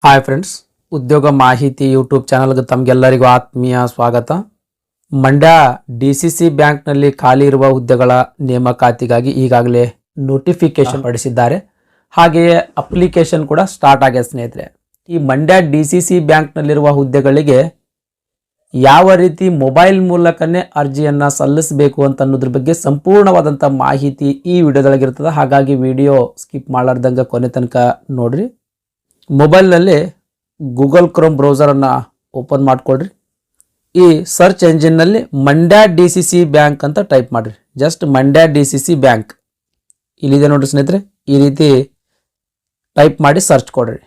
Hi friends, ಉದ್ಯೋಗ ಮಾಹಿತಿ YouTube ಚಾನಲ್ಗೆ ತಮಗೆಲ್ಲರಿಗೂ ಆತ್ಮೀಯ ಸ್ವಾಗತ. ಮಂಡ್ಯ DCC ಬ್ಯಾಂಕ್ನಲ್ಲಿ ಖಾಲಿ ಇರುವ ಹುದ್ದೆಗಳ ನೇಮಕಾತಿಗಾಗಿ ಈಗಾಗಲೇ ನೋಟಿಫಿಕೇಶನ್ ಹೊರಡಿಸಿದ್ದಾರೆ. ಹಾಗೆಯೇ ಅಪ್ಲಿಕೇಶನ್ ಕೂಡ ಸ್ಟಾರ್ಟ್ ಆಗಿದೆ ಸ್ನೇಹಿತರೆ. ಈ ಮಂಡ್ಯ DCC ಬ್ಯಾಂಕ್ನಲ್ಲಿರುವ ಹುದ್ದೆಗಳಿಗೆ ಯಾವ ರೀತಿ ಮೊಬೈಲ್ ಮೂಲಕನೇ ಅರ್ಜಿಯನ್ನು ಸಲ್ಲಿಸಬೇಕು ಅಂತ ಅನ್ನೋದ್ರ ಬಗ್ಗೆ ಸಂಪೂರ್ಣವಾದಂಥ ಮಾಹಿತಿ ಈ ವಿಡಿಯೋದೊಳಗಿರ್ತದೆ. ಹಾಗಾಗಿ ವಿಡಿಯೋ ಸ್ಕಿಪ್ ಮಾಡಲಾರ್ದಂಗೆ ಕೊನೆ ತನಕ ನೋಡ್ರಿ. ಮೊಬೈಲ್ನಲ್ಲಿ ಗೂಗಲ್ ಕ್ರೋಮ್ ಬ್ರೌಸರನ್ನು ಓಪನ್ ಮಾಡಿಕೊಡ್ರಿ. ಈ ಸರ್ಚ್ ಎಂಜಿನ್ನಲ್ಲಿ ಮಂಡ್ಯ DCC ಬ್ಯಾಂಕ್ ಅಂತ ಟೈಪ್ ಮಾಡಿರಿ. ಜಸ್ಟ್ ಮಂಡ್ಯ DCC ಬ್ಯಾಂಕ್ ಇಲ್ಲಿದೆ ನೋಡ್ರಿ ಸ್ನೇಹಿತರೆ. ಈ ರೀತಿ ಟೈಪ್ ಮಾಡಿ ಸರ್ಚ್ ಕೊಡ್ರಿ.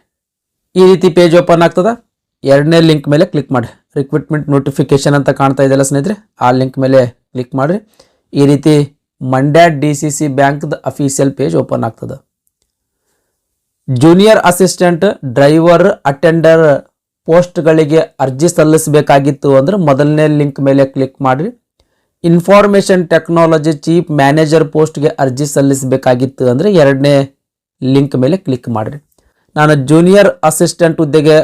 ಈ ರೀತಿ ಪೇಜ್ ಓಪನ್ ಆಗ್ತದೆ. ಎರಡನೇ ಲಿಂಕ್ ಮೇಲೆ ಕ್ಲಿಕ್ ಮಾಡಿ. ರಿಕ್ರೂಟ್ಮೆಂಟ್ ನೋಟಿಫಿಕೇಶನ್ ಅಂತ ಕಾಣ್ತಾ ಇದೆಯಲ್ಲ ಸ್ನೇಹಿತರೆ, ಆ ಲಿಂಕ್ ಮೇಲೆ ಕ್ಲಿಕ್ ಮಾಡಿರಿ. ಈ ರೀತಿ ಮಂಡ್ಯ DCC ಬ್ಯಾಂಕ್ದ ಅಫಿಷಿಯಲ್ ಪೇಜ್ ಓಪನ್ ಆಗ್ತದೆ. ಜೂನಿಯರ್ ಅಸಿಸ್ಟೆಂಟ್, ಡ್ರೈವರ್, ಅಟೆಂಡರ್ ಪೋಸ್ಟ್ಗಳಿಗೆ ಅರ್ಜಿ ಸಲ್ಲಿಸಬೇಕಾಗಿತ್ತು ಅಂದ್ರೆ ಮೊದಲನೇ ಲಿಂಕ್ ಮೇಲೆ ಕ್ಲಿಕ್ ಮಾಡಿರಿ. ಇನ್ಫಾರ್ಮೇಷನ್ ಟೆಕ್ನಾಲಜಿ ಚೀಫ್ ಮ್ಯಾನೇಜರ್ ಪೋಸ್ಟ್ಗೆ ಅರ್ಜಿ ಸಲ್ಲಿಸಬೇಕಾಗಿತ್ತು ಅಂದರೆ ಎರಡನೇ ಲಿಂಕ್ ಮೇಲೆ ಕ್ಲಿಕ್ ಮಾಡಿರಿ. ನಾನು ಜೂನಿಯರ್ ಅಸಿಸ್ಟೆಂಟ್ ಹುದ್ದೆಗೆ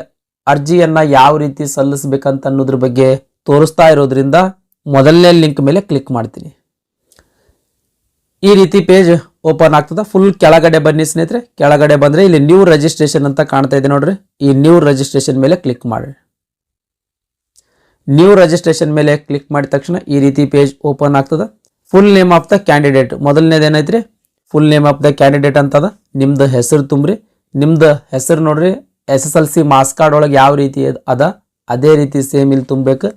ಅರ್ಜಿಯನ್ನು ಯಾವ ರೀತಿ ಸಲ್ಲಿಸಬೇಕಂತ ಅನ್ನೋದ್ರ ಬಗ್ಗೆ ತೋರಿಸ್ತಾ ಇರೋದ್ರಿಂದ ಮೊದಲನೇ ಲಿಂಕ್ ಮೇಲೆ ಕ್ಲಿಕ್ ಮಾಡ್ತೀನಿ. ಈ ರೀತಿ ಪೇಜ್ ಓಪನ್ ಆಗ್ತದೆ. ಫುಲ್ ಕೆಳಗಡೆ ಬನ್ನಿ ಸ್ನೇಹಿತರೆ. ಕೆಳಗಡೆ ಬಂದರೆ ಇಲ್ಲಿ ನ್ಯೂ ರಿಜಿಸ್ಟ್ರೇಷನ್ ಅಂತ ಕಾಣ್ತಾ ಇದೆ ನೋಡ್ರಿ. ಈ ನ್ಯೂ ರಿಜಿಸ್ಟ್ರೇಷನ್ ಮೇಲೆ ಕ್ಲಿಕ್ ಮಾಡಿ. ನ್ಯೂ ರಿಜಿಸ್ಟ್ರೇಷನ್ ಮೇಲೆ ಕ್ಲಿಕ್ ಮಾಡಿದ ತಕ್ಷಣ ಈ ರೀತಿ ಪೇಜ್ ಓಪನ್ ಆಗ್ತದೆ. Full name of the candidate ಮೊದಲನೇದು ಏನೈತ್ರಿ, full name of the candidate ಅಂತದ. ನಿಮ್ದು ಹೆಸರು ತುಂಬ್ರಿ. ನಿಮ್ದು ಹೆಸರು ನೋಡ್ರಿ SSLC ಮಾರ್ಕ್ಸ್ ಕಾರ್ಡ್ ಒಳಗೆ ಯಾವ ರೀತಿ ಅದ ಅದೇ ರೀತಿ ಸೇಮ್ ಇಲ್ಲಿ ತುಂಬಬೇಕು.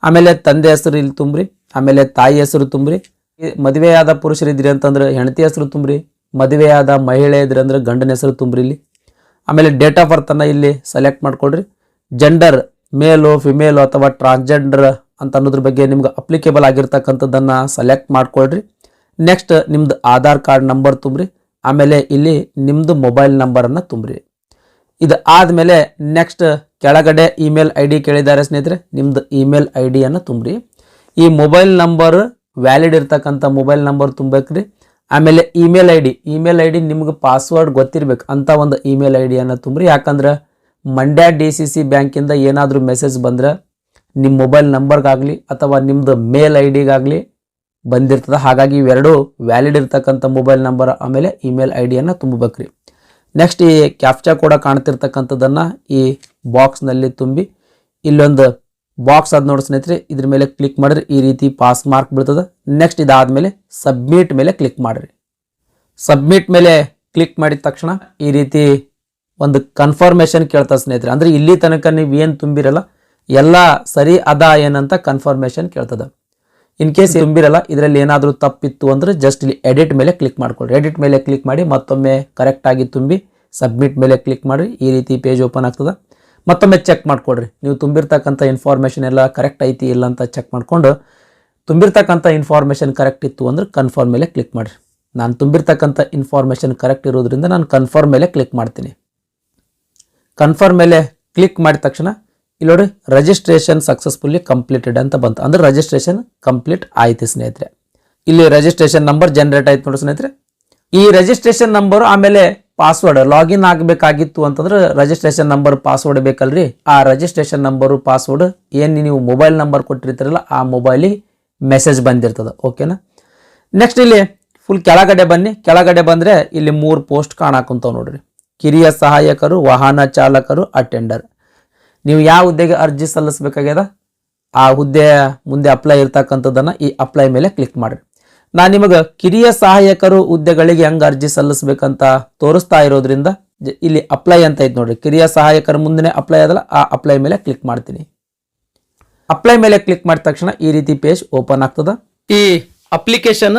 ಆಮೇಲೆ ತಂದೆ ಹೆಸರು ಇಲ್ಲಿ ತುಂಬ್ರಿ. ಆಮೇಲೆ ತಾಯಿ ಹೆಸರು ತುಂಬ್ರಿ. ಮದುವೆಯಾದ ಪುರುಷರಿದ್ರಿ ಅಂತಂದ್ರೆ ಹೆಂಡತಿ ಹೆಸರು ತುಂಬ್ರಿ. ಮದುವೆಯಾದ ಮಹಿಳೆ ಇದ್ರಿ ಅಂದ್ರೆ ಗಂಡನ ಹೆಸರು ತುಂಬ್ರಿ ಇಲ್ಲಿ. ಆಮೇಲೆ ಡೇಟ್ ಆಫ್ ಬರ್ತ್ ಅನ್ನ ಇಲ್ಲಿ ಸೆಲೆಕ್ಟ್ ಮಾಡ್ಕೊಳ್ರಿ. ಜೆಂಡರ್ ಮೇಲು, ಫಿಮೇಲು ಅಥವಾ ಟ್ರಾನ್ಸ್ಜೆಂಡರ್ ಅಂತ ಅನ್ನೋದ್ರ ಬಗ್ಗೆ ನಿಮ್ಗೆ ಅಪ್ಲಿಕೇಬಲ್ ಆಗಿರ್ತಕ್ಕಂಥದ್ದನ್ನು ಸೆಲೆಕ್ಟ್ ಮಾಡ್ಕೊಳ್ರಿ. ನೆಕ್ಸ್ಟ್ ನಿಮ್ದು ಆಧಾರ್ ಕಾರ್ಡ್ ನಂಬರ್ ತುಂಬ್ರಿ. ಆಮೇಲೆ ಇಲ್ಲಿ ನಿಮ್ದು ಮೊಬೈಲ್ ನಂಬರನ್ನು ತುಂಬ್ರಿ. ಇದು ಆದಮೇಲೆ ನೆಕ್ಸ್ಟ್ ಕೆಳಗಡೆ ಇಮೇಲ್ ID ಕೇಳಿದ್ದಾರೆ ಸ್ನೇಹಿತರೆ. ನಿಮ್ದು ಇಮೇಲ್ IDಯನ್ನು ತುಂಬ್ರಿ. ಈ ಮೊಬೈಲ್ ನಂಬರ್ ವ್ಯಾಲಿಡ್ ಇರ್ತಕ್ಕಂಥ ಮೊಬೈಲ್ ನಂಬರ್ ತುಂಬಬೇಕ್ರಿ. ಆಮೇಲೆ ಇಮೇಲ್ ID ನಿಮ್ಗೆ ಪಾಸ್ವರ್ಡ್ ಗೊತ್ತಿರ್ಬೇಕು ಅಂತ ಒಂದು ಇಮೇಲ್ IDಯನ್ನು ತುಂಬ್ರಿ. ಯಾಕಂದ್ರೆ ಮಂಡ್ಯ DCC ಬ್ಯಾಂಕಿಂದ ಏನಾದರೂ ಮೆಸೇಜ್ ಬಂದ್ರೆ ನಿಮ್ಮ ಮೊಬೈಲ್ ನಂಬರ್ಗಾಗಲಿ ಅಥವಾ ನಿಮ್ಮದು ಮೇಲ್ IDಗಾಗಲಿ ಬಂದಿರ್ತದೆ. ಹಾಗಾಗಿ ಇವೆರಡು ವ್ಯಾಲಿಡ್ ಇರ್ತಕ್ಕಂಥ ಮೊಬೈಲ್ ನಂಬರ್ ಆಮೇಲೆ ಇಮೇಲ್ IDಯನ್ನು ತುಂಬಬೇಕ್ರಿ. ನೆಕ್ಸ್ಟ್ ಈ ಕ್ಯಾಪ್ಚಾ ಕೂಡ ಕಾಣ್ತಿರ್ತಕ್ಕಂಥದ್ದನ್ನು ಈ ಬಾಕ್ಸ್ನಲ್ಲಿ ತುಂಬಿ ಇಲ್ಲೊಂದು ಬಾಕ್ಸ್ ಅದು ನೋಡಿ ಸ್ನೇಹಿತರೆ, ಇದ್ರ ಮೇಲೆ ಕ್ಲಿಕ್ ಮಾಡಿದ್ರೆ ಈ ರೀತಿ ಪಾಸ್ ಮಾರ್ಕ್ ಬೀಳ್ತದೆ. ನೆಕ್ಸ್ಟ್ ಇದಾದಮೇಲೆ ಸಬ್ಮಿಟ್ ಮೇಲೆ ಕ್ಲಿಕ್ ಮಾಡಿರಿ. ಸಬ್ಮಿಟ್ ಮೇಲೆ ಕ್ಲಿಕ್ ಮಾಡಿದ ತಕ್ಷಣ ಈ ರೀತಿ ಒಂದು ಕನ್ಫರ್ಮೇಷನ್ ಕೇಳ್ತದೆ ಸ್ನೇಹಿತರೆ. ಅಂದರೆ ಇಲ್ಲಿ ತನಕ ನೀವು ಏನು ತುಂಬಿರಲ್ಲ ಎಲ್ಲ ಸರಿ ಅದ ಏನಂತ ಕನ್ಫರ್ಮೇಷನ್ ಕೇಳ್ತದೆ. ಇನ್ ಕೇಸ್ ತುಂಬಿರಲ್ಲ, ಇದರಲ್ಲಿ ಏನಾದರೂ ತಪ್ಪಿತ್ತು ಅಂದರೆ ಜಸ್ಟ್ ಇಲ್ಲಿ ಎಡಿಟ್ ಮೇಲೆ ಕ್ಲಿಕ್ ಮಾಡ್ಕೊಳ್ಳಿ. ಎಡಿಟ್ ಮೇಲೆ ಕ್ಲಿಕ್ ಮಾಡಿ ಮತ್ತೊಮ್ಮೆ ಕರೆಕ್ಟಾಗಿ ತುಂಬಿ ಸಬ್ಮಿಟ್ ಮೇಲೆ ಕ್ಲಿಕ್ ಮಾಡಿರಿ. ಈ ರೀತಿ ಪೇಜ್ ಓಪನ್ ಆಗ್ತದೆ. ಮತ್ತೊಮ್ಮೆ ಚೆಕ್ ಮಾಡ್ಕೊಳ್ರಿ, ನೀವು ತುಂಬಿರ್ತಕ್ಕಂಥ ಇನ್ಫಾರ್ಮೇಷನ್ ಎಲ್ಲ ಕರೆಕ್ಟ್ ಐತಿ ಇಲ್ಲ ಅಂತ ಚೆಕ್ ಮಾಡಿಕೊಂಡು ತುಂಬಿರ್ತಕ್ಕಂಥ ಇನ್ಫಾರ್ಮೇಷನ್ ಕರೆಕ್ಟ್ ಇತ್ತು ಅಂದ್ರೆ ಕನ್ಫರ್ಮ್ ಮೇಲೆ ಕ್ಲಿಕ್ ಮಾಡಿರಿ. ನಾನು ತುಂಬಿರ್ತಕ್ಕಂಥ ಇನ್ಫಾರ್ಮೇಷನ್ ಕರೆಕ್ಟ್ ಇರೋದ್ರಿಂದ ನಾನು ಕನ್ಫರ್ಮ್ ಮೇಲೆ ಕ್ಲಿಕ್ ಮಾಡ್ತೀನಿ. ಕನ್ಫರ್ಮ್ ಮೇಲೆ ಕ್ಲಿಕ್ ಮಾಡಿದ ತಕ್ಷಣ ಇಲ್ಲಿ ನೋಡಿ ರಿಜಿಸ್ಟ್ರೇಷನ್ ಸಕ್ಸಸ್ಫುಲ್ಲಿ ಕಂಪ್ಲೀಟೆಡ್ ಅಂತ ಬಂತು. ಅಂದ್ರೆ ರಿಜಿಸ್ಟ್ರೇಷನ್ ಕಂಪ್ಲೀಟ್ ಆಯ್ತು ಸ್ನೇಹಿತರೆ. ಇಲ್ಲಿ ರಿಜಿಸ್ಟ್ರೇಷನ್ ನಂಬರ್ ಜನರೇಟ್ ಆಯ್ತು ನೋಡಿ ಸ್ನೇಹಿತರೆ. ಈ ರಿಜಿಸ್ಟ್ರೇಷನ್ ನಂಬರ್ ಆಮೇಲೆ ಪಾಸ್ವರ್ಡ್ ಲಾಗಿನ್ ಆಗಬೇಕಾಗಿತ್ತು ಅಂತಂದ್ರೆ ರಿಜಿಸ್ಟ್ರೇಷನ್ ನಂಬರ್ ಪಾಸ್ವರ್ಡ್ ಬೇಕಲ್ರಿ. ಆ ರಿಜಿಸ್ಟ್ರೇಷನ್ ನಂಬರು ಪಾಸ್ವರ್ಡ್ ಏನು ನೀವು ಮೊಬೈಲ್ ನಂಬರ್ ಕೊಟ್ಟಿರ್ತೀರಲ್ಲ ಆ ಮೊಬೈಲಿಗೆ ಮೆಸೇಜ್ ಬಂದಿರ್ತದೆ. ಓಕೆನಾ. ನೆಕ್ಸ್ಟ್ ಇಲ್ಲಿ ಫುಲ್ ಕೆಳಗಡೆ ಬನ್ನಿ. ಕೆಳಗಡೆ ಬಂದರೆ ಇಲ್ಲಿ 3 ಪೋಸ್ಟ್ ಕಾಣಾಕುಂತಾವ್ ನೋಡ್ರಿ. ಕಿರಿಯ ಸಹಾಯಕರು, ವಾಹನ ಚಾಲಕರು, ಅಟೆಂಡರ್. ನೀವು ಯಾವ ಹುದ್ದೆಗೆ ಅರ್ಜಿ ಸಲ್ಲಿಸಬೇಕಾಗ್ಯದ ಆ ಹುದ್ದೆಯ ಮುಂದೆ ಅಪ್ಲೈ ಇರ್ತಕ್ಕಂಥದ್ದನ್ನು ಈ ಅಪ್ಲೈ ಮೇಲೆ ಕ್ಲಿಕ್ ಮಾಡಿರಿ. ನಾನು ನಿಮಗೆ ಕಿರಿಯ ಸಹಾಯಕರು ಹುದ್ದೆಗಳಿಗೆ ಹೆಂಗೆ ಅರ್ಜಿ ಸಲ್ಲಿಸಬೇಕಂತ ತೋರಿಸ್ತಾ ಇರೋದ್ರಿಂದ ಇಲ್ಲಿ ಅಪ್ಲೈ ಅಂತ ಐತೆ ನೋಡ್ರಿ. ಕಿರಿಯ ಸಹಾಯಕರ ಮುಂದೆ ಅಪ್ಲೈ ಅದಲ್ಲ, ಆ ಅಪ್ಲೈ ಮೇಲೆ ಕ್ಲಿಕ್ ಮಾಡ್ತೀನಿ. ಅಪ್ಲೈ ಮೇಲೆ ಕ್ಲಿಕ್ ಮಾಡಿದ ತಕ್ಷಣ ಈ ರೀತಿ ಪೇಜ್ ಓಪನ್ ಆಗ್ತದ. ಈ ಅಪ್ಲಿಕೇಶನ್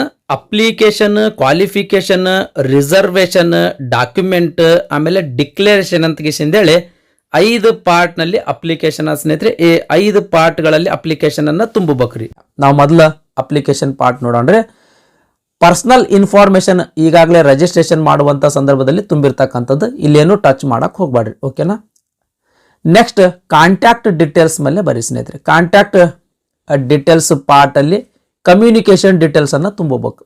ಕ್ವಾಲಿಫಿಕೇಶನ್, ರಿಸರ್ವೇಶನ್, ಡಾಕ್ಯುಮೆಂಟ್ ಆಮೇಲೆ ಡಿಕ್ಲರೇಷನ್ ಅಂತ ಹೇಳಿ 5 ಪಾರ್ಟ್ನಲ್ಲಿ ಅಪ್ಲಿಕೇಶನ್ ಸ್ನೇಹಿತರೆ. ಈ 5 ಪಾರ್ಟ್ಗಳಲ್ಲಿ ಅಪ್ಲಿಕೇಶನ್ ಅನ್ನು ತುಂಬಬೇಕ್ರಿ. ನಾವು ಮೊದಲ ಅಪ್ಲಿಕೇಶನ್ ಪಾರ್ಟ್ ನೋಡೋಣ್ರೆ. ಪರ್ಸನಲ್ ಇನ್ಫಾರ್ಮೇಶನ್ ಈಗಾಗಲೇ ರಿಜಿಸ್ಟ್ರೇಷನ್ ಮಾಡುವಂಥ ಸಂದರ್ಭದಲ್ಲಿ ತುಂಬಿರ್ತಕ್ಕಂಥದ್ದು, ಇಲ್ಲೇನು ಟಚ್ ಮಾಡಕ್ಕೆ ಹೋಗ್ಬೇಡ್ರಿ. ಓಕೆನಾ. ನೆಕ್ಸ್ಟ್ ಕಾಂಟ್ಯಾಕ್ಟ್ ಡೀಟೇಲ್ಸ್ ಮೇಲೆ ಬರೀ ಸ್ನೇಹಿತರೆ. ಕಾಂಟ್ಯಾಕ್ಟ್ ಡೀಟೇಲ್ಸ್ ಪಾರ್ಟಲ್ಲಿ ಕಮ್ಯುನಿಕೇಷನ್ ಡೀಟೇಲ್ಸನ್ನು ತುಂಬಬೇಕು.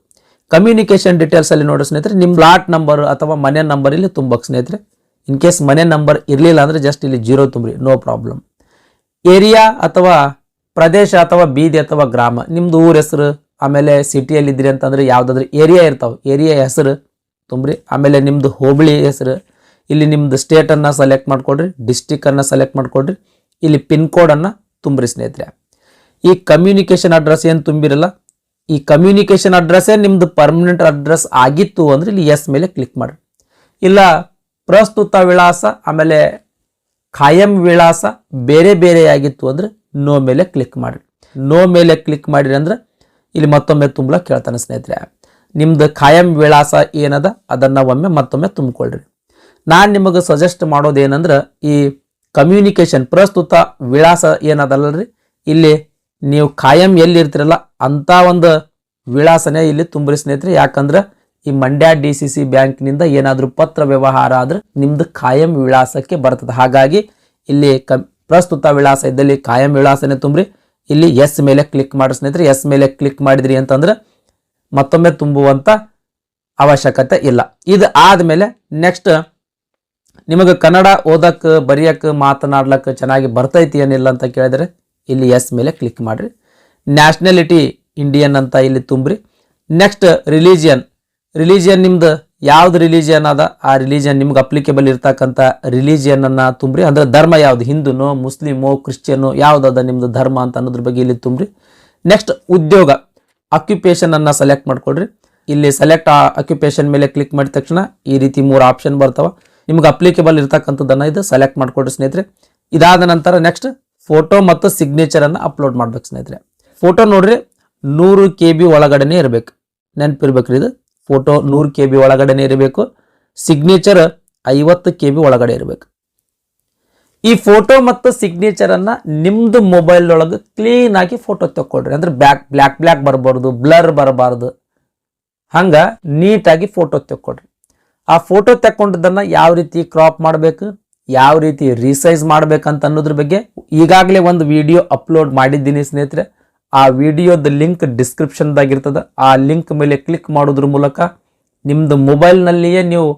ಕಮ್ಯುನಿಕೇಷನ್ ಡೀಟೇಲ್ಸಲ್ಲಿ ನೋಡಿ ಸ್ನೇಹಿತರೆ, ನಿಮ್ಮ ಫ್ಲಾಟ್ ನಂಬರ್ ಅಥವಾ ಮನೆ ನಂಬರ್ ಇಲ್ಲಿ ತುಂಬಬೇಕು ಸ್ನೇಹಿತರೆ. ಇನ್ ಕೇಸ್ ಮನೆ ನಂಬರ್ ಇರಲಿಲ್ಲ ಅಂದರೆ ಜಸ್ಟ್ ಇಲ್ಲಿ 0 ತುಂಬ್ರಿ, ನೋ ಪ್ರಾಬ್ಲಮ್. ಏರಿಯಾ ಅಥವಾ ಪ್ರದೇಶ ಅಥವಾ ಬೀದಿ ಅಥವಾ ಗ್ರಾಮ, ನಿಮ್ದು ಊರ ಹೆಸರು, ಆಮೇಲೆ ಸಿಟಿಯಲ್ಲಿ ಇದ್ರಿ ಅಂತಂದ್ರೆ ಯಾವುದಾದ್ರೂ ಏರಿಯಾ ಇರ್ತಾವೆ, ಏರಿಯಾ ಹೆಸರು ತುಂಬ್ರಿ. ಆಮೇಲೆ ನಿಮ್ಮದು ಹೋಬಳಿ ಹೆಸರು, ಇಲ್ಲಿ ನಿಮ್ಮದು ಸ್ಟೇಟನ್ನು ಸೆಲೆಕ್ಟ್ ಮಾಡ್ಕೊಡ್ರಿ, ಡಿಸ್ಟಿಕ್ಕನ್ನು ಸೆಲೆಕ್ಟ್ ಮಾಡ್ಕೊಡ್ರಿ, ಇಲ್ಲಿ ಪಿನ್ ಕೋಡನ್ನು ತುಂಬ್ರಿ ಸ್ನೇಹಿತರೆ. ಈ ಕಮ್ಯುನಿಕೇಷನ್ ಅಡ್ರೆಸ್ ಏನು ತುಂಬಿರಲ್ಲ, ಈ ಕಮ್ಯುನಿಕೇಷನ್ ಅಡ್ರೆಸ್ಸೇ ನಿಮ್ಮದು ಪರ್ಮನೆಂಟ್ ಅಡ್ರೆಸ್ ಆಗಿತ್ತು ಅಂದರೆ ಇಲ್ಲಿ ಎಸ್ ಮೇಲೆ ಕ್ಲಿಕ್ ಮಾಡಿರಿ. ಇಲ್ಲ ಪ್ರಸ್ತುತ ವಿಳಾಸ ಆಮೇಲೆ ಖಾಯಂ ವಿಳಾಸ ಬೇರೆ ಬೇರೆ ಆಗಿತ್ತು ಅಂದರೆ ನೋ ಮೇಲೆ ಕ್ಲಿಕ್ ಮಾಡಿರಿ. ನೋ ಮೇಲೆ ಕ್ಲಿಕ್ ಮಾಡಿರಿ ಅಂದ್ರೆ ಇಲ್ಲಿ ಮತ್ತೊಮ್ಮೆ ತುಂಬಲಕ್ಕೆ ಕೇಳ್ತಾನೆ ಸ್ನೇಹಿತರೆ. ನಿಮ್ದು ಖಾಯಂ ವಿಳಾಸ ಏನದ ಅದನ್ನು ಒಮ್ಮೆ ಮತ್ತೊಮ್ಮೆ ತುಂಬಿಕೊಳ್ಳ್ರಿ. ನಾನು ನಿಮಗೆ ಸಜೆಸ್ಟ್ ಮಾಡೋದೇನಂದ್ರೆ ಈ ಕಮ್ಯುನಿಕೇಷನ್ ಪ್ರಸ್ತುತ ವಿಳಾಸ ಏನದಲ್ಲರಿ, ಇಲ್ಲಿ ನೀವು ಖಾಯಂ ಎಲ್ಲಿರ್ತಿರಲ್ಲ ಅಂಥ ಒಂದು ವಿಳಾಸನೇ ಇಲ್ಲಿ ತುಂಬ್ರಿ ಸ್ನೇಹಿತರೆ. ಯಾಕಂದ್ರೆ ಈ ಮಂಡ್ಯ DCC ಬ್ಯಾಂಕ್ನಿಂದ ಏನಾದರೂ ಪತ್ರ ವ್ಯವಹಾರ ಆದ್ರೆ ನಿಮ್ದು ಖಾಯಂ ವಿಳಾಸಕ್ಕೆ ಬರ್ತದೆ. ಹಾಗಾಗಿ ಇಲ್ಲಿ ಪ್ರಸ್ತುತ ವಿಳಾಸ ಇದ್ದಲ್ಲಿ ಖಾಯಂ ವಿಳಾಸನೇ ತುಂಬ್ರಿ. ಇಲ್ಲಿ ಎಸ್ ಮೇಲೆ ಕ್ಲಿಕ್ ಮಾಡಿ ಸ್ನೇಹಿತರೆ. ಎಸ್ ಮೇಲೆ ಕ್ಲಿಕ್ ಮಾಡಿದ್ರಿ ಅಂತಂದ್ರೆ ಮತ್ತೊಮ್ಮೆ ತುಂಬುವಂಥ ಅವಶ್ಯಕತೆ ಇಲ್ಲ. ಇದು ಆದಮೇಲೆ ನೆಕ್ಸ್ಟ್ ನಿಮಗೆ ಕನ್ನಡ ಓದಕ್ಕೆ ಬರೆಯಕ್ಕೆ ಮಾತನಾಡ್ಲಕ್ಕೆ ಚೆನ್ನಾಗಿ ಬರ್ತೈತಿ ಏನಿಲ್ಲ ಅಂತ ಕೇಳಿದರೆ ಇಲ್ಲಿ ಎಸ್ ಮೇಲೆ ಕ್ಲಿಕ್ ಮಾಡಿರಿ. ನ್ಯಾಷನಾಲಿಟಿ ಇಂಡಿಯನ್ ಅಂತ ಇಲ್ಲಿ ತುಂಬ್ರಿ. ನೆಕ್ಸ್ಟ್ ರಿಲಿಜಿಯನ್ ನಿಮ್ದು ಯಾವ್ದು ರಿಲಿಜಿಯನ್ ಅದ ಆ ರಿಲಿಜಿಯನ್ ನಿಮ್ಗೆ ಅಪ್ಲಿಕೇಬಲ್ ಇರ್ತಕ್ಕಂಥ ರಿಲಿಜಿಯನ್ ಅನ್ನ ತುಂಬ್ರಿ. ಅಂದ್ರೆ ಧರ್ಮ ಯಾವ್ದು, ಹಿಂದೂನೋ ಮುಸ್ಲಿಮೋ ಕ್ರಿಶ್ಚಿಯನ್ನೋ ಯಾವ್ದದ ನಿಮ್ದು ಧರ್ಮ ಅಂತ ಅನ್ನೋದ್ರ ಬಗ್ಗೆ ಇಲ್ಲಿ ತುಂಬ್ರಿ. ನೆಕ್ಸ್ಟ್ ಉದ್ಯೋಗ ಆಕ್ಯುಪೇಷನ್ ಅನ್ನ ಸೆಲೆಕ್ಟ್ ಮಾಡ್ಕೊಡ್ರಿ. ಇಲ್ಲಿ ಸೆಲೆಕ್ಟ್ ಆಕ್ಯುಪೇಷನ್ ಮೇಲೆ ಕ್ಲಿಕ್ ಮಾಡಿದ ತಕ್ಷಣ ಈ ರೀತಿ 3 ಆಪ್ಷನ್ ಬರ್ತಾವ. ನಿಮ್ಗೆ ಅಪ್ಲಿಕೇಬಲ್ ಇರ್ತಕ್ಕಂಥದ್ದನ್ನ ಇದು ಸೆಲೆಕ್ಟ್ ಮಾಡ್ಕೊಡ್ರಿ ಸ್ನೇಹಿತರೆ. ಇದಾದ ನಂತರ ನೆಕ್ಸ್ಟ್ ಫೋಟೋ ಮತ್ತು ಸಿಗ್ನೇಚರ್ ಅನ್ನ ಅಪ್ಲೋಡ್ ಮಾಡ್ಬೇಕು ಸ್ನೇಹಿತರೆ. ಫೋಟೋ ನೋಡ್ರಿ 100 KB ಒಳಗಡೆನೆ ಇರಬೇಕು, ನೆನಪಿರ್ಬೇಕ್ರಿ. ಇದು ಫೋಟೋ 100 KB ಒಳಗಡೆನೆ ಇರಬೇಕು. ಸಿಗ್ನೇಚರ್ 50 KB ಒಳಗಡೆ ಇರಬೇಕು. ಈ ಫೋಟೋ ಮತ್ತು ಸಿಗ್ನೇಚರ್ ಅನ್ನ ನಿಮ್ದು ಮೊಬೈಲ್ ಒಳಗೆ ಕ್ಲೀನ್ ಆಗಿ ಫೋಟೋ ತಕ್ಕೊಡ್ರಿ. ಅಂದ್ರೆ ಬ್ಲ್ಯಾಕ್ ಬರಬಾರ್ದು, ಬ್ಲರ್ ಬರಬಾರ್ದು, ಹಂಗ ನೀಟಾಗಿ ಫೋಟೋ ತಕ್ಕೊಡ್ರಿ. ಆ ಫೋಟೋ ತಕ್ಕೊಂಡಿದ್ದನ್ನ ಯಾವ ರೀತಿ ಕ್ರಾಪ್ ಮಾಡಬೇಕು, ಯಾವ ರೀತಿ ರೀಸೈಜ್ ಮಾಡ್ಬೇಕಂತ ಅನ್ನೋದ್ರ ಬಗ್ಗೆ ಈಗಾಗಲೇ ಒಂದು ವಿಡಿಯೋ ಅಪ್ಲೋಡ್ ಮಾಡಿದ್ದೀನಿ ಸ್ನೇಹಿತರೆ. ಆ ವಿಡಿಯೋದ ಲಿಂಕ್ ಡಿಸ್ಕ್ರಿಪ್ಷನ್ದಾಗಿರ್ತದೆ. ಆ ಲಿಂಕ್ ಮೇಲೆ ಕ್ಲಿಕ್ ಮಾಡೋದ್ರ ಮೂಲಕ ನಿಮ್ದು ಮೊಬೈಲ್ನಲ್ಲಿಯೇ ನೀವು